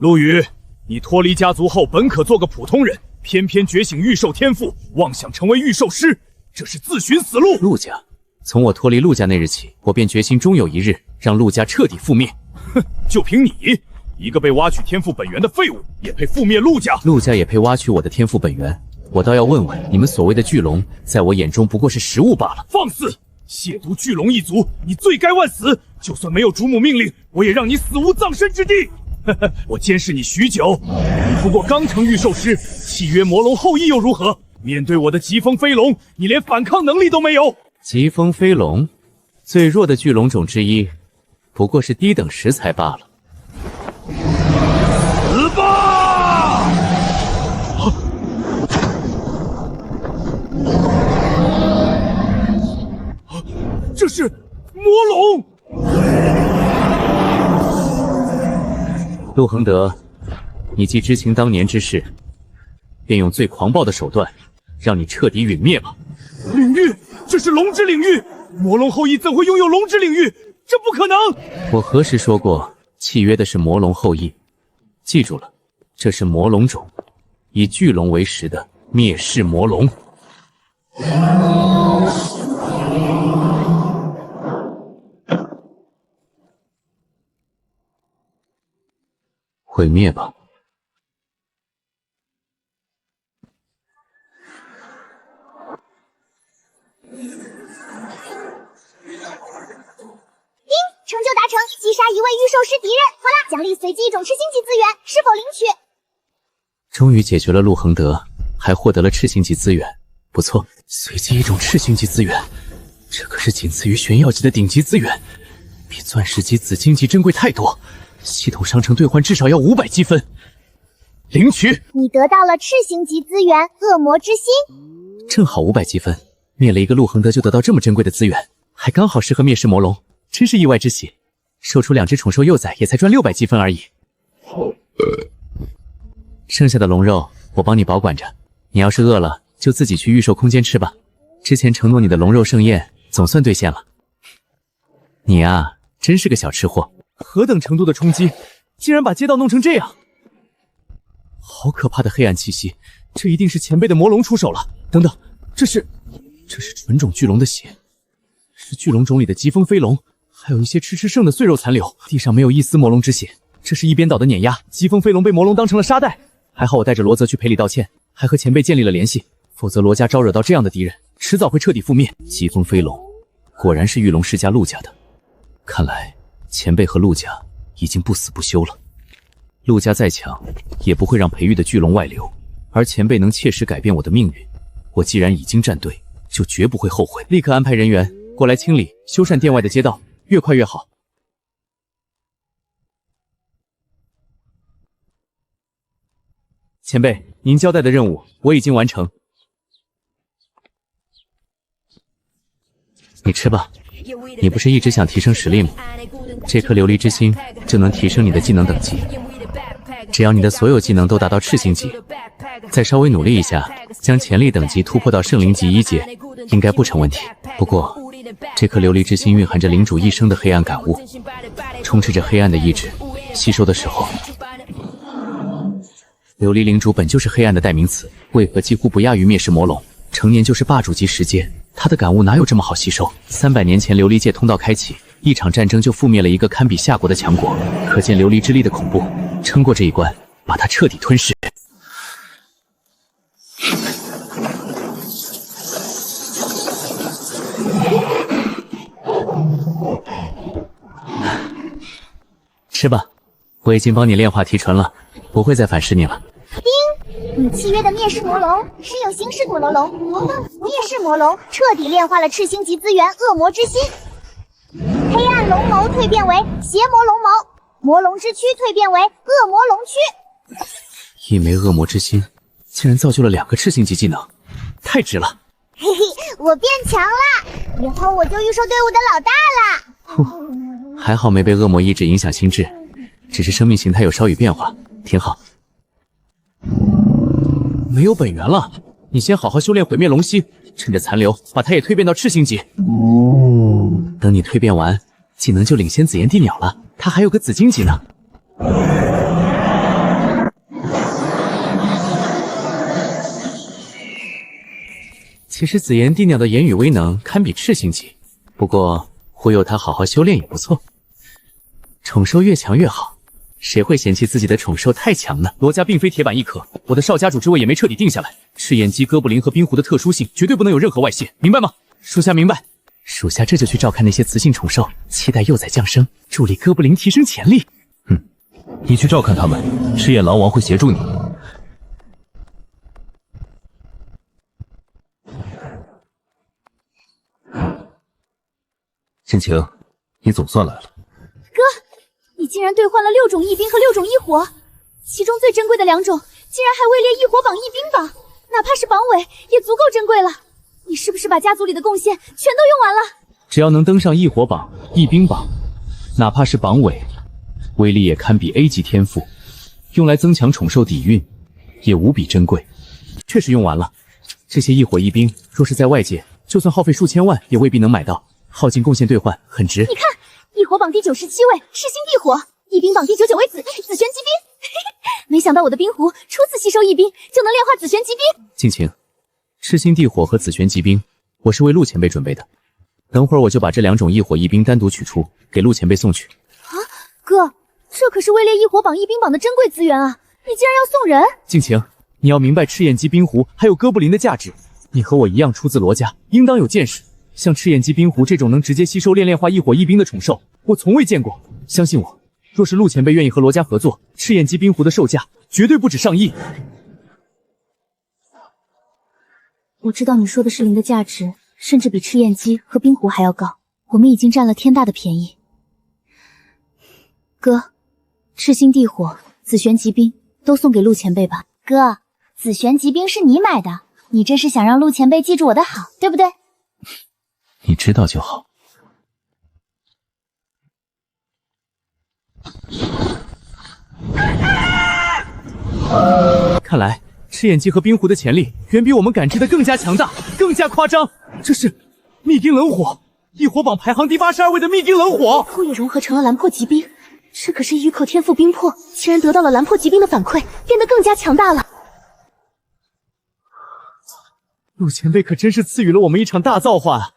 陆羽，你脱离家族后本可做个普通人，偏偏觉醒御兽天赋，妄想成为御兽师，这是自寻死路。陆家，从我脱离陆家那日起，我便决心终有一日让陆家彻底覆灭。哼，就凭你一个被挖取天赋本源的废物，也配覆灭陆家？陆家也配挖取我的天赋本源？我倒要问问，你们所谓的巨龙，在我眼中不过是食物罢了。放肆！亵渎巨龙一族，你罪该万死！就算没有主母命令，我也让你死无葬身之地！我监视你许久，你不过刚成御兽师，契约魔龙后裔又如何？面对我的疾风飞龙，你连反抗能力都没有。疾风飞龙，最弱的巨龙种之一，不过是低等食材罢了。死吧！这是魔龙！陆恒德，你既知情当年之事，便用最狂暴的手段，让你彻底陨灭吧。领域，这是龙之领域，魔龙后裔怎会拥有龙之领域？这不可能！我何时说过契约的是魔龙后裔？记住了，这是魔龙种，以巨龙为食的灭世魔龙。毁灭吧！成就达成，击杀一位御兽师敌人。好啦，奖励随机一种赤星级资源，是否领取？终于解决了陆恒德，还获得了赤星级资源，不错。随机一种赤星级资源，这可是仅次于玄耀级的顶级资源，比钻石级、紫金级珍贵太多。系统商城兑换至少要500积分。领取。你得到了赤星级资源恶魔之心，正好500积分，灭了一个陆恒德就得到这么珍贵的资源，还刚好适合灭世魔龙。真是意外之喜，售出2只宠兽幼崽也才赚600积分而已。剩下的龙肉我帮你保管着，你要是饿了，就自己去御兽空间吃吧。之前承诺你的龙肉盛宴总算兑现了。你啊，真是个小吃货。何等程度的冲击，竟然把街道弄成这样！好可怕的黑暗气息，这一定是前辈的魔龙出手了。等等，这是纯种巨龙的血，是巨龙种里的疾风飞龙。还有一些吃剩的碎肉残留，地上没有一丝魔龙之血，这是一边倒的碾压。疾风飞龙被魔龙当成了沙袋，还好我带着罗泽去赔礼道歉，还和前辈建立了联系，否则罗家招惹到这样的敌人，迟早会彻底覆灭。疾风飞龙果然是玉龙世家陆家的，看来前辈和陆家已经不死不休了。陆家再强，也不会让培育的巨龙外流，而前辈能切实改变我的命运，我既然已经站队，就绝不会后悔。立刻安排人员过来清理、修缮店外的街道。越快越好。前辈，您交代的任务我已经完成。你吃吧，你不是一直想提升实力吗？这颗琉璃之心就能提升你的技能等级。只要你的所有技能都达到赤星级，再稍微努力一下，将潜力等级突破到圣灵级1阶，应该不成问题。不过，这颗琉璃之心蕴含着领主一生的黑暗感悟，充斥着黑暗的意志，吸收的时候，琉璃领主本就是黑暗的代名词，为何几乎不亚于灭世魔龙？成年就是霸主级10阶，他的感悟哪有这么好吸收？300年前琉璃界通道开启，一场战争就覆灭了一个堪比夏国的强国，可见琉璃之力的恐怖。撑过这一关，把它彻底吞噬。吃吧，我已经帮你炼化提纯了，不会再反噬你了。你契约的灭世魔龙是用星矢古罗龙灭世魔龙彻底炼化了赤星级资源恶魔之心，黑暗龙眸蜕变为邪魔龙眸，魔龙之躯蜕变为恶魔龙躯。一枚恶魔之心竟然造就了2个赤星级技能，太值了！嘿嘿，我变强了，以后我就御兽队伍的老大了。还好没被恶魔意志影响心智，只是生命形态有稍有变化，挺好。没有本源了，你先好好修炼毁灭龙息，趁着残留把它也蜕变到赤星级。等你蜕变完，技能就领先紫炎帝鸟了，它还有个紫荆级呢。其实紫炎帝鸟的言语威能堪比赤星级，不过忽悠它好好修炼也不错。宠兽越强越好，谁会嫌弃自己的宠兽太强呢？罗家并非铁板一颗，我的少家主之位也没彻底定下来。赤焰鸡、哥布林和冰狐的特殊性绝对不能有任何外泄，明白吗？属下明白。属下这就去照看那些雌性宠兽，期待幼崽降生，助力哥布林提升潜力。你去照看他们，赤焰狼王会协助你。真情，你总算来了。哥，你竟然兑换了6种异兵和6种异火，其中最珍贵的2种竟然还位列异火榜、异兵榜，哪怕是榜尾也足够珍贵了。你是不是把家族里的贡献全都用完了？只要能登上异火榜、异兵榜，哪怕是榜尾，威力也堪比 A 级天赋，用来增强宠兽底蕴也无比珍贵。确实用完了，这些异火异兵若是在外界，就算耗费数千万也未必能买到，耗尽贡献兑换很值。你看，异火榜第97位赤星地火，异兵榜第99位紫璇骑兵。没想到我的冰狐初次吸收异兵就能炼化紫璇骑兵。静晴，赤星地火和紫璇骑兵，我是为陆前辈准备的。等会儿我就把这2种异火异兵单独取出，给陆前辈送去。啊，哥，这可是位列异火榜、异兵榜的珍贵资源啊！你竟然要送人？静晴，你要明白赤焰鸡、冰狐还有哥布林的价值。你和我一样出自罗家，应当有见识。像赤焰鸡、冰狐这种能直接吸收炼化异火异兵的宠兽，我从未见过。相信我，若是陆前辈愿意和罗家合作，赤焰鸡、冰狐的售价绝对不止上亿。我知道你说的是灵的价值，甚至比赤焰鸡和冰狐还要高。我们已经占了天大的便宜。哥，赤星地火、紫璇骑兵都送给陆前辈吧。哥，紫璇骑兵是你买的，你这是想让陆前辈记住我的好，对不对？你知道就好。看来赤焰鸡和冰狐的潜力远比我们感知的更加强大，更加夸张。这是密冰冷火，异火榜排行第82位的密冰冷火，后也融合成了蓝破疾兵。这可是雨口天赋冰魄，竟然得到了蓝破疾兵的反馈，变得更加强大了。陆前辈可真是赐予了我们一场大造化啊！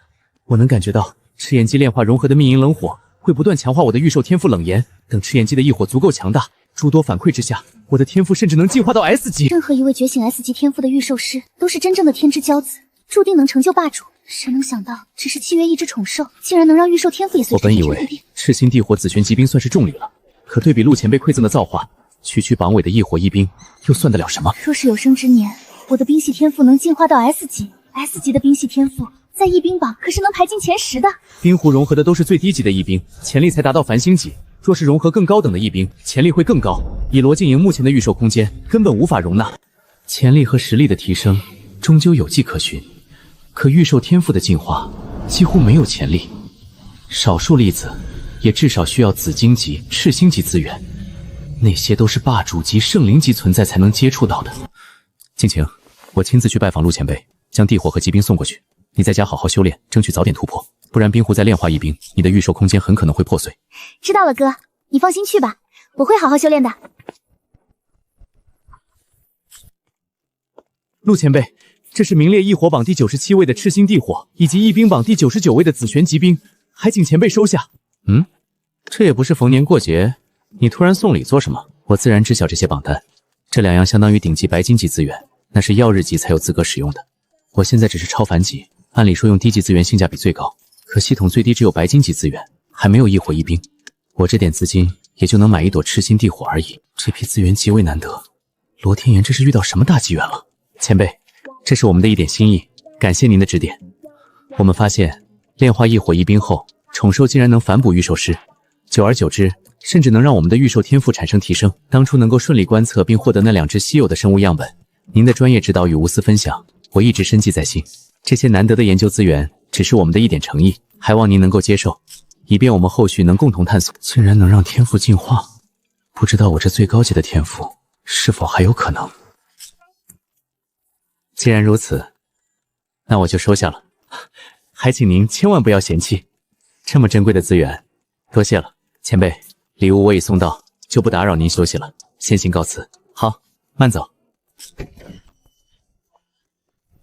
我能感觉到赤焰鸡炼化融合的密银冷火会不断强化我的御兽天赋冷炎，等赤焰鸡的异火足够强大，诸多反馈之下，我的天赋甚至能进化到 S 级。任何一位觉醒 S 级天赋的御兽师都是真正的天之骄子，注定能成就霸主。谁能想到，只是契约一只宠兽，竟然能让御兽天赋也随之我本以为赤星地火紫璇骑兵算是重礼了，可对比陆前辈馈赠的造化，区榜尾的异火异兵又算得了什么？若是有生之年，我的兵系天赋能进化到 S 级，S 级的兵系天赋在异兵榜可是能排进前10的。冰狐融合的都是最低级的异兵，潜力才达到繁星级。若是融合更高等的异兵，潜力会更高。以罗静莹目前的御兽空间，根本无法容纳。潜力和实力的提升，终究有迹可循。可御兽天赋的进化，几乎没有潜力。少数例子也至少需要紫晶级、赤星级资源，那些都是霸主级、圣灵级存在才能接触到的。静晴，我亲自去拜访陆前辈，将地火和疾冰送过去。你在家好好修炼，争取早点突破，不然冰湖再炼化一冰，你的御兽空间很可能会破碎。知道了，哥，你放心去吧，我会好好修炼的。陆前辈，这是名列异火榜第97位的赤星地火，以及异冰榜第99位的紫玄极冰，还请前辈收下。这也不是逢年过节，你突然送礼做什么？我自然知晓这些榜单，这2样相当于顶级白金级资源，那是曜日级才有资格使用的。我现在只是超凡级，按理说用低级资源性价比最高，可系统最低只有白金级资源，还没有异火异冰，我这点资金也就能买一朵赤星地火而已。这批资源极为难得，罗天言这是遇到什么大机缘了？前辈，这是我们的一点心意，感谢您的指点。我们发现炼化异火异冰后，宠兽竟然能反哺御兽师，久而久之，甚至能让我们的御兽天赋产生提升。当初能够顺利观测并获得那2只稀有的生物样本，您的专业指导与无私分享，我一直深记在心。这些难得的研究资源，只是我们的一点诚意，还望您能够接受，以便我们后续能共同探索。竟然能让天赋进化，不知道我这最高级的天赋是否还有可能？既然如此，那我就收下了，还请您千万不要嫌弃，这么珍贵的资源，多谢了。前辈，礼物我已送到，就不打扰您休息了，先行告辞。好，慢走。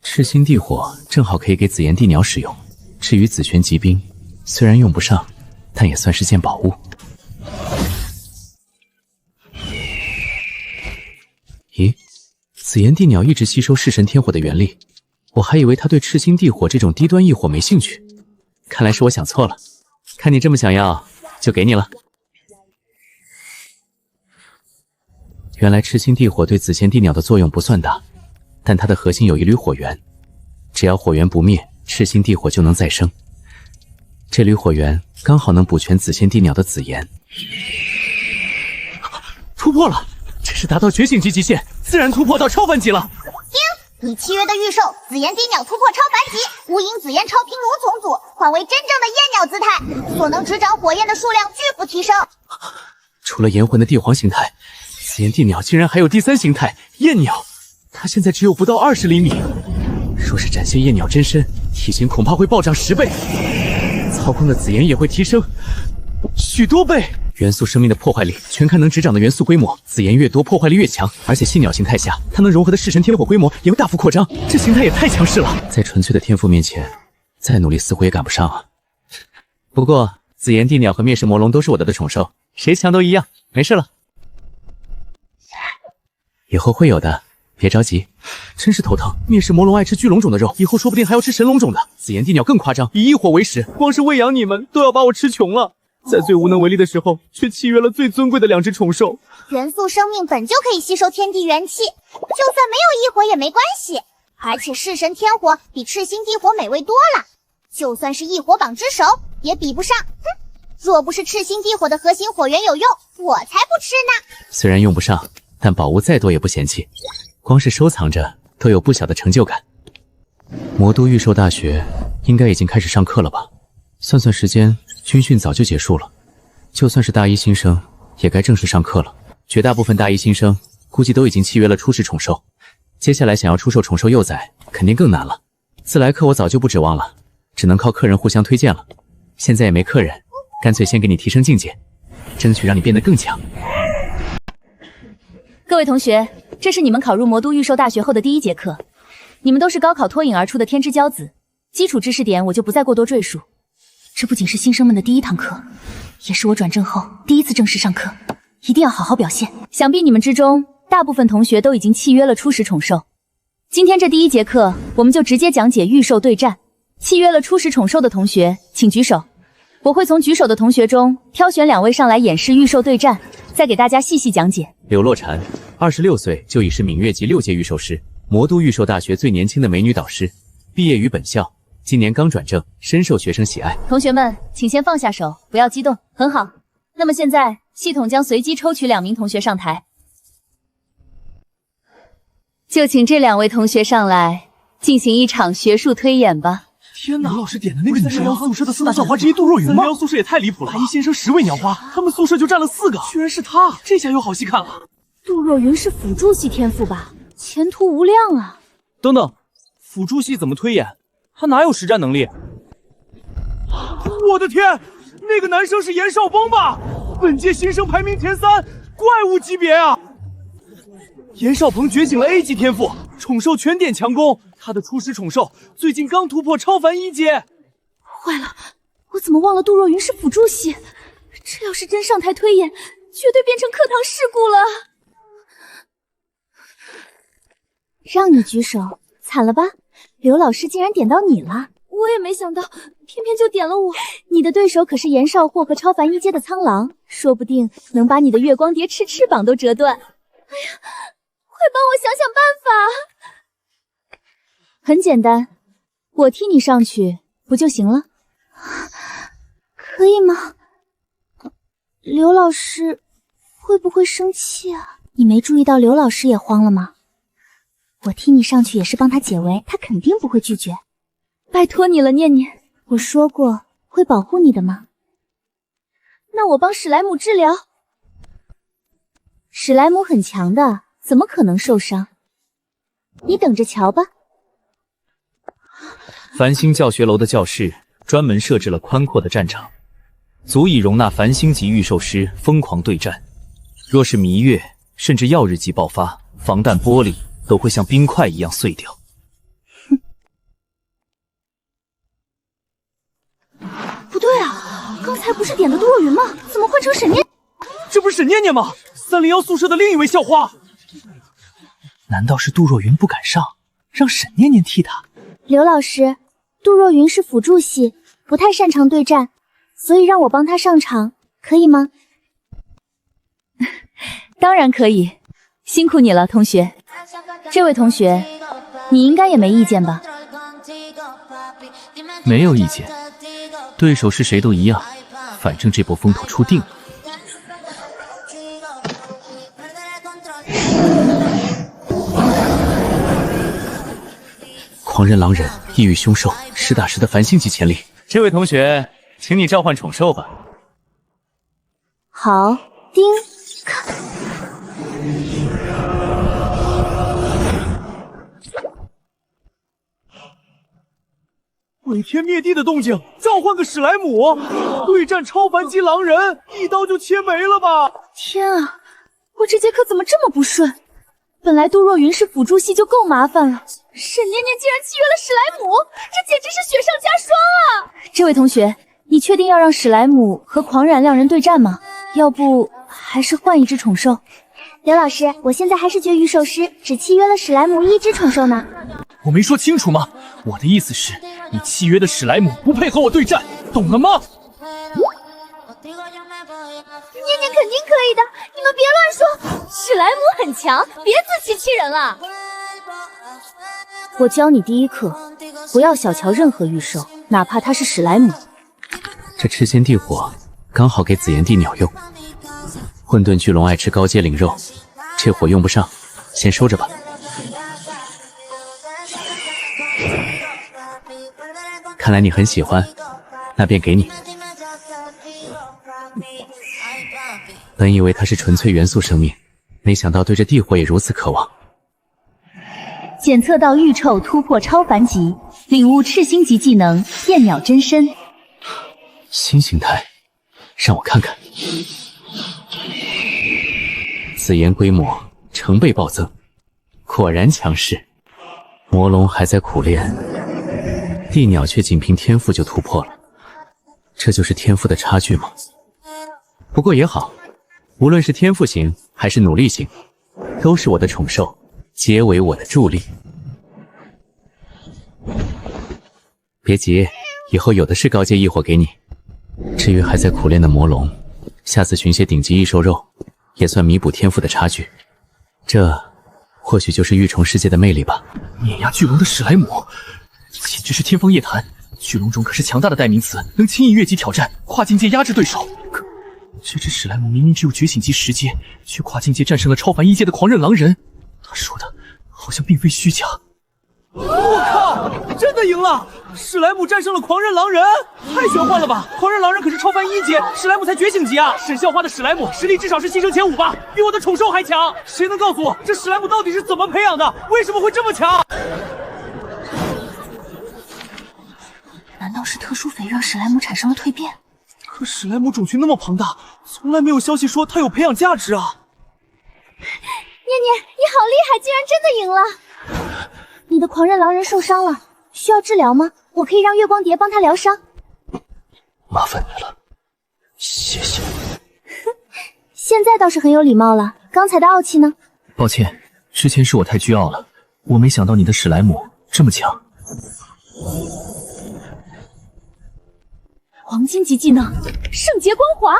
赤星地火正好可以给紫炎地鸟使用，至于紫玄极冰，虽然用不上，但也算是件宝物。咦，紫炎地鸟一直吸收式神天火的原力，我还以为它对赤星地火这种低端异火没兴趣，看来是我想错了。看你这么想要，就给你了。原来赤星地火对紫贤地鸟的作用不算大，但它的核心有一缕火源，只要火源不灭，赤星地火就能再生。这缕火源刚好能补全紫贤地鸟的紫炎。突破了，这是达到觉醒级极限，自然突破到超凡级了。你契约的御兽紫炎地鸟突破超凡级，无影紫炎超平炉重组，换为真正的焰鸟姿态，所能执掌火焰的数量巨幅提升。除了炎魂的地皇形态，紫炎地鸟竟然还有第3形态焰鸟，它现在只有不到20厘米，若是展现焰鸟真身，体型恐怕会暴涨10倍，操控的紫炎也会提升许多倍。元素生命的破坏力全看能执掌的元素规模，紫炎越多破坏力越强，而且细鸟形态下，它能融合的式神天火规模也会大幅扩张，这形态也太强势了。在纯粹的天赋面前，再努力似乎也赶不上啊。不过紫炎地鸟和灭世魔龙都是我的宠兽，谁强都一样，没事了。以后会有的，别着急。真是头疼，灭世魔龙爱吃巨龙种的肉，以后说不定还要吃神龙种的。紫炎地鸟更夸张，以异火为食，光是喂养你们都要把我吃穷了。在最无能为力的时候，却契约了最尊贵的2只宠兽。元素生命本就可以吸收天地元气，就算没有异火也没关系。而且式神天火比赤星地火美味多了，就算是异火榜之首也比不上。若不是赤星地火的核心火源有用，我才不吃呢。虽然用不上，但宝物再多也不嫌弃，光是收藏着都有不小的成就感。魔都御兽大学应该已经开始上课了吧？算算时间，军训早就结束了，就算是大一新生也该正式上课了。绝大部分大一新生估计都已经契约了初始宠兽，接下来想要出售宠兽幼崽肯定更难了。自来客我早就不指望了，只能靠客人互相推荐了。现在也没客人，干脆先给你提升境界，争取让你变得更强。各位同学，这是你们考入魔都御兽大学后的第1节课，你们都是高考脱颖而出的天之骄子，基础知识点我就不再过多赘述。这不仅是新生们的第1堂课，也是我转正后第1次正式上课，一定要好好表现。想必你们之中大部分同学都已经契约了初始宠兽，今天这第1节课我们就直接讲解御兽对战。契约了初始宠兽的同学请举手，我会从举手的同学中挑选2位上来演示御兽对战，再给大家细细讲解。柳洛禅，26岁就已是闽越级6阶御兽师，魔都御兽大学最年轻的美女导师，毕业于本校，今年刚转正，深受学生喜爱。同学们，请先放下手，不要激动。很好，那么现在系统将随机抽取2名同学上台，就请这2位同学上来进行一场学术推演吧。天哪！老师点的那个是311宿舍的4大校花之一杜若云吗？311宿舍也太离谱了！白衣先生10位鸟花，他们宿舍就占了4个，居然是他！这下有好戏看了。杜若云是辅助系天赋吧？前途无量啊！等等，辅助系怎么推演？他哪有实战能力？我的天，那个男生是严少峰吧？本届新生排名前3，怪物级别啊！严少鹏觉醒了 A 级天赋，宠兽全点强攻。他的初始宠兽最近刚突破超凡1阶。坏了，我怎么忘了杜若云是辅助系？这要是真上台推演，绝对变成课堂事故了。让你举手，惨了吧？刘老师竟然点到你了，我也没想到，偏偏就点了我。你的对手可是严少霍和超凡1阶的苍狼，说不定能把你的月光蝶翅翅膀都折断。哎呀，快帮我想想办法！很简单，我替你上去不就行了？可以吗？刘老师会不会生气啊？你没注意到刘老师也慌了吗？我替你上去也是帮他解围，他肯定不会拒绝。拜托你了，念念，我说过会保护你的吗？那我帮史莱姆治疗。史莱姆很强的，怎么可能受伤？你等着瞧吧。繁星教学楼的教室专门设置了宽阔的战场，足以容纳繁星级御兽师疯狂对战。若是弥月甚至曜日级爆发，防弹玻璃都会像冰块一样碎掉。不对啊，刚才不是点的杜若云吗？怎么换成沈念？这不是沈念念吗？301宿舍的另一位校花。难道是杜若云不敢上，让沈念念替他？刘老师，杜若云是辅助系，不太擅长对战，所以让我帮他上场，可以吗？当然可以，辛苦你了，同学。这位同学，你应该也没意见吧？没有意见，对手是谁都一样，反正这波风头出定了。狂人狼人，异域凶兽，实打实的繁星级潜力。这位同学，请你召唤宠兽吧。好，丁卡。毁天灭地的动静，召唤个史莱姆对战超凡级狼人，一刀就切没了吧！天啊，我这节课怎么这么不顺？本来杜若云是辅助系就够麻烦了，沈念念竟然契约了史莱姆，这简直是雪上加霜啊！这位同学，你确定要让史莱姆和狂染两人对战吗？要不还是换一只宠兽？刘老师，我现在还是绝育兽师，只契约了史莱姆一只宠兽呢。我没说清楚吗？我的意思是，你契约的史莱姆不配和我对战，懂了吗？念念肯定可以的，你们别乱说。史莱姆很强，别自欺欺人了。我教你第一课，不要小瞧任何御兽，哪怕它是史莱姆。这赤仙地火刚好给紫炎帝鸟用。混沌巨龙爱吃高阶灵肉，这火用不上，先收着吧。看来你很喜欢，那便给你。本以为它是纯粹元素生命，没想到对这地火也如此渴望。检测到御臭突破超凡级，领悟赤星级技能燕鸟真身。新形态，让我看看。紫炎龟魔成倍暴增，果然强势。魔龙还在苦练，地鸟却仅凭天赋就突破了，这就是天赋的差距吗？不过也好，无论是天赋型还是努力型，都是我的宠兽，皆为我的助力。别急，以后有的是高阶异火给你。至于还在苦练的魔龙，下次寻些顶级异兽肉，也算弥补天赋的差距。这或许就是御虫世界的魅力吧。碾压巨龙的史莱姆，简直是天方夜谭。巨龙种可是强大的代名词，能轻易越级挑战，跨境界压制对手。可这只史莱姆明明只有觉醒级10阶，却跨境界战胜了超凡1阶的狂刃狼人。他说的好像并非虚假。我靠，真的的赢了！史莱姆战胜了狂人狼人，太玄幻了吧！狂人狼人可是超凡1级，史莱姆才觉醒级啊！沈校花的史莱姆实力至少是新生前5吧，比我的宠兽还强！谁能告诉我这史莱姆到底是怎么培养的？为什么会这么强？难道是特殊肥让史莱姆产生了蜕变？可史莱姆种群那么庞大，从来没有消息说它有培养价值啊！念念，你好厉害，竟然真的赢了！你的狂人狼人受伤了，需要治疗吗？我可以让月光蝶帮他疗伤。麻烦你了，谢谢。现在倒是很有礼貌了，刚才的傲气呢？抱歉，之前是我太倨傲了，我没想到你的史莱姆这么强。黄金级技能圣洁光华。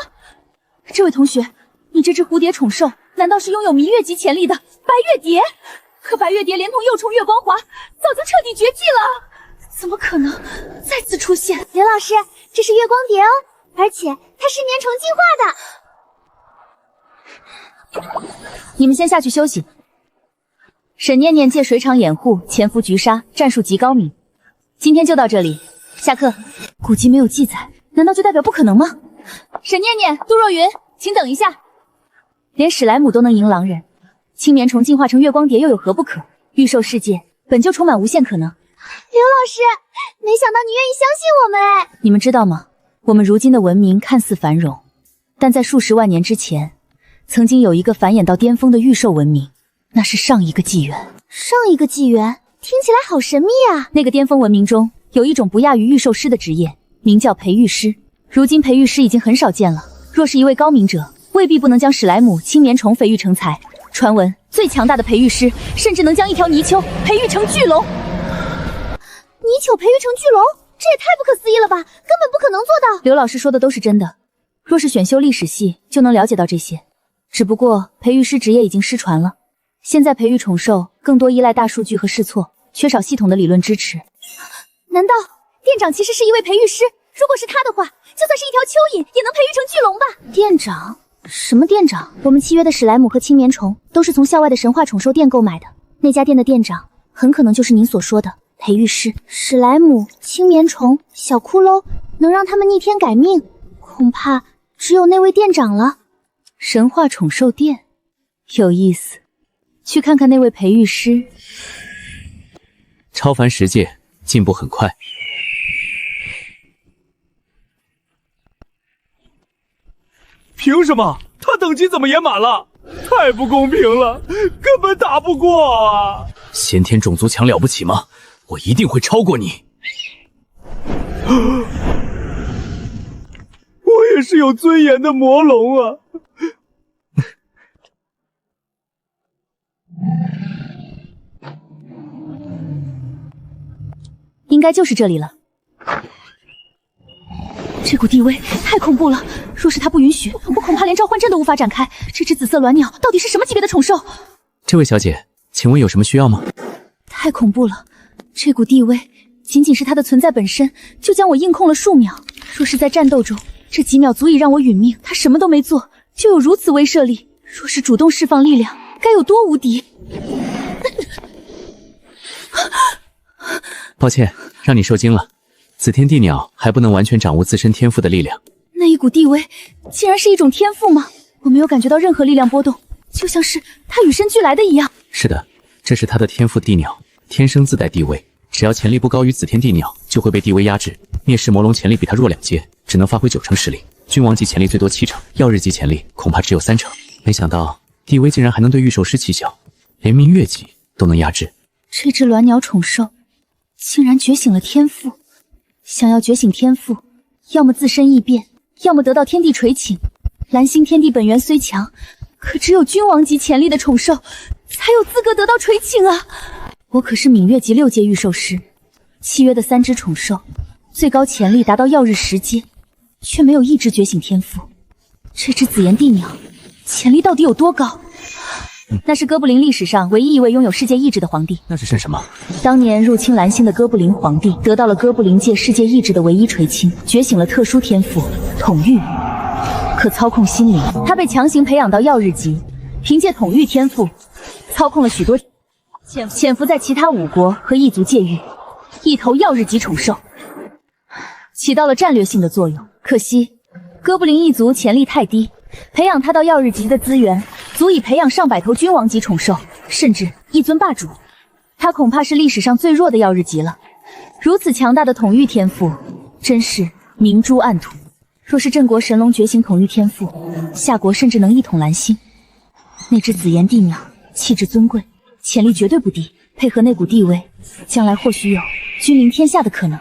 这位同学，你这只蝴蝶宠兽难道是拥有弥月级潜力的白月蝶？可白月蝶连同幼虫月光华早就彻底绝迹了，怎么可能再次出现？刘老师，这是月光蝶哦，而且它是年虫进化的。你们先下去休息。沈念念借水场掩护，潜伏菊杀，战术极高明。今天就到这里，下课。古籍没有记载，难道就代表不可能吗？沈念念、杜若云，请等一下。连史莱姆都能赢狼人，青棉虫进化成月光蝶又有何不可？御兽世界本就充满无限可能。刘老师，没想到你愿意相信我们哎！你们知道吗？我们如今的文明看似繁荣，但在数十万年之前，曾经有一个繁衍到巅峰的御兽文明，那是上一个纪元。上一个纪元，听起来好神秘啊！那个巅峰文明中有一种不亚于御兽师的职业，名叫培育师。如今培育师已经很少见了，若是一位高明者，未必不能将史莱姆青棉虫培育成才。传闻最强大的培育师甚至能将一条泥鳅培育成巨龙。泥鳅培育成巨龙，这也太不可思议了吧，根本不可能做到。刘老师说的都是真的，若是选修历史系就能了解到这些。只不过培育师职业已经失传了，现在培育宠兽更多依赖大数据和试错，缺少系统的理论支持。难道店长其实是一位培育师？如果是他的话，就算是一条蚯蚓也能培育成巨龙吧？店长？什么店长？我们契约的史莱姆和青棉虫都是从校外的神话宠兽店购买的，那家店的店长很可能就是您所说的培育师。史莱姆、青棉虫、小骷髅能让他们逆天改命，恐怕只有那位店长了。神话宠兽店有意思，去看看那位培育师。超凡10届，进步很快。凭什么？他等级怎么也满了？太不公平了，根本打不过啊！先天种族强了不起吗？我一定会超过你。我也是有尊严的魔龙啊！应该就是这里了。这股地位太恐怖了，若是他不允许，我恐怕连召唤阵都无法展开。这只紫色鸾鸟到底是什么级别的宠兽？这位小姐，请问有什么需要吗？太恐怖了，这股地位仅仅是它的存在本身就将我硬控了数秒。若是在战斗中，这几秒足以让我殒命。他什么都没做，就有如此威慑力，若是主动释放力量，该有多无敌！抱歉，让你受惊了。紫天地鸟还不能完全掌握自身天赋的力量。那一股地位竟然是一种天赋吗？我没有感觉到任何力量波动，就像是它与生俱来的一样。是的，这是它的天赋地鸟，天生自带地位，只要潜力不高于紫天地鸟，就会被地位压制。灭世魔龙潜力比它弱2阶，只能发挥90%实力。君王级潜力最多70%，曜日级潜力恐怕只有30%。没想到地位竟然还能对御兽师起效，连明月级都能压制。这只鸾鸟宠兽竟然觉醒了天赋。想要觉醒天赋，要么自身异变，要么得到天地垂青。蓝星天地本源虽强，可只有君王级潜力的宠兽才有资格得到垂青啊！我可是芈月级6阶御兽师，契约的3只宠兽，最高潜力达到曜日10阶，却没有一只觉醒天赋。这只紫炎地鸟潜力到底有多高？那是哥布林历史上唯一一位拥有世界意志的皇帝。那是什么？当年入侵蓝星的哥布林皇帝得到了哥布林界世界意志的唯一垂青，觉醒了特殊天赋统御，可操控心灵。他被强行培养到曜日级，凭借统御天赋操控了许多潜伏在其他5国和异族界域，一头曜日级宠兽，起到了战略性的作用。可惜哥布林一族潜力太低，培养它到曜日级的资源足以培养上百头君王级宠兽，甚至一尊霸主。它恐怕是历史上最弱的曜日级了。如此强大的统御天赋，真是明珠暗吐。若是镇国神龙觉醒统御天赋，夏国甚至能一统蓝星。那只紫炎帝鸟气质尊贵，潜力绝对不低，配合那股地位，将来或许有君临天下的可能。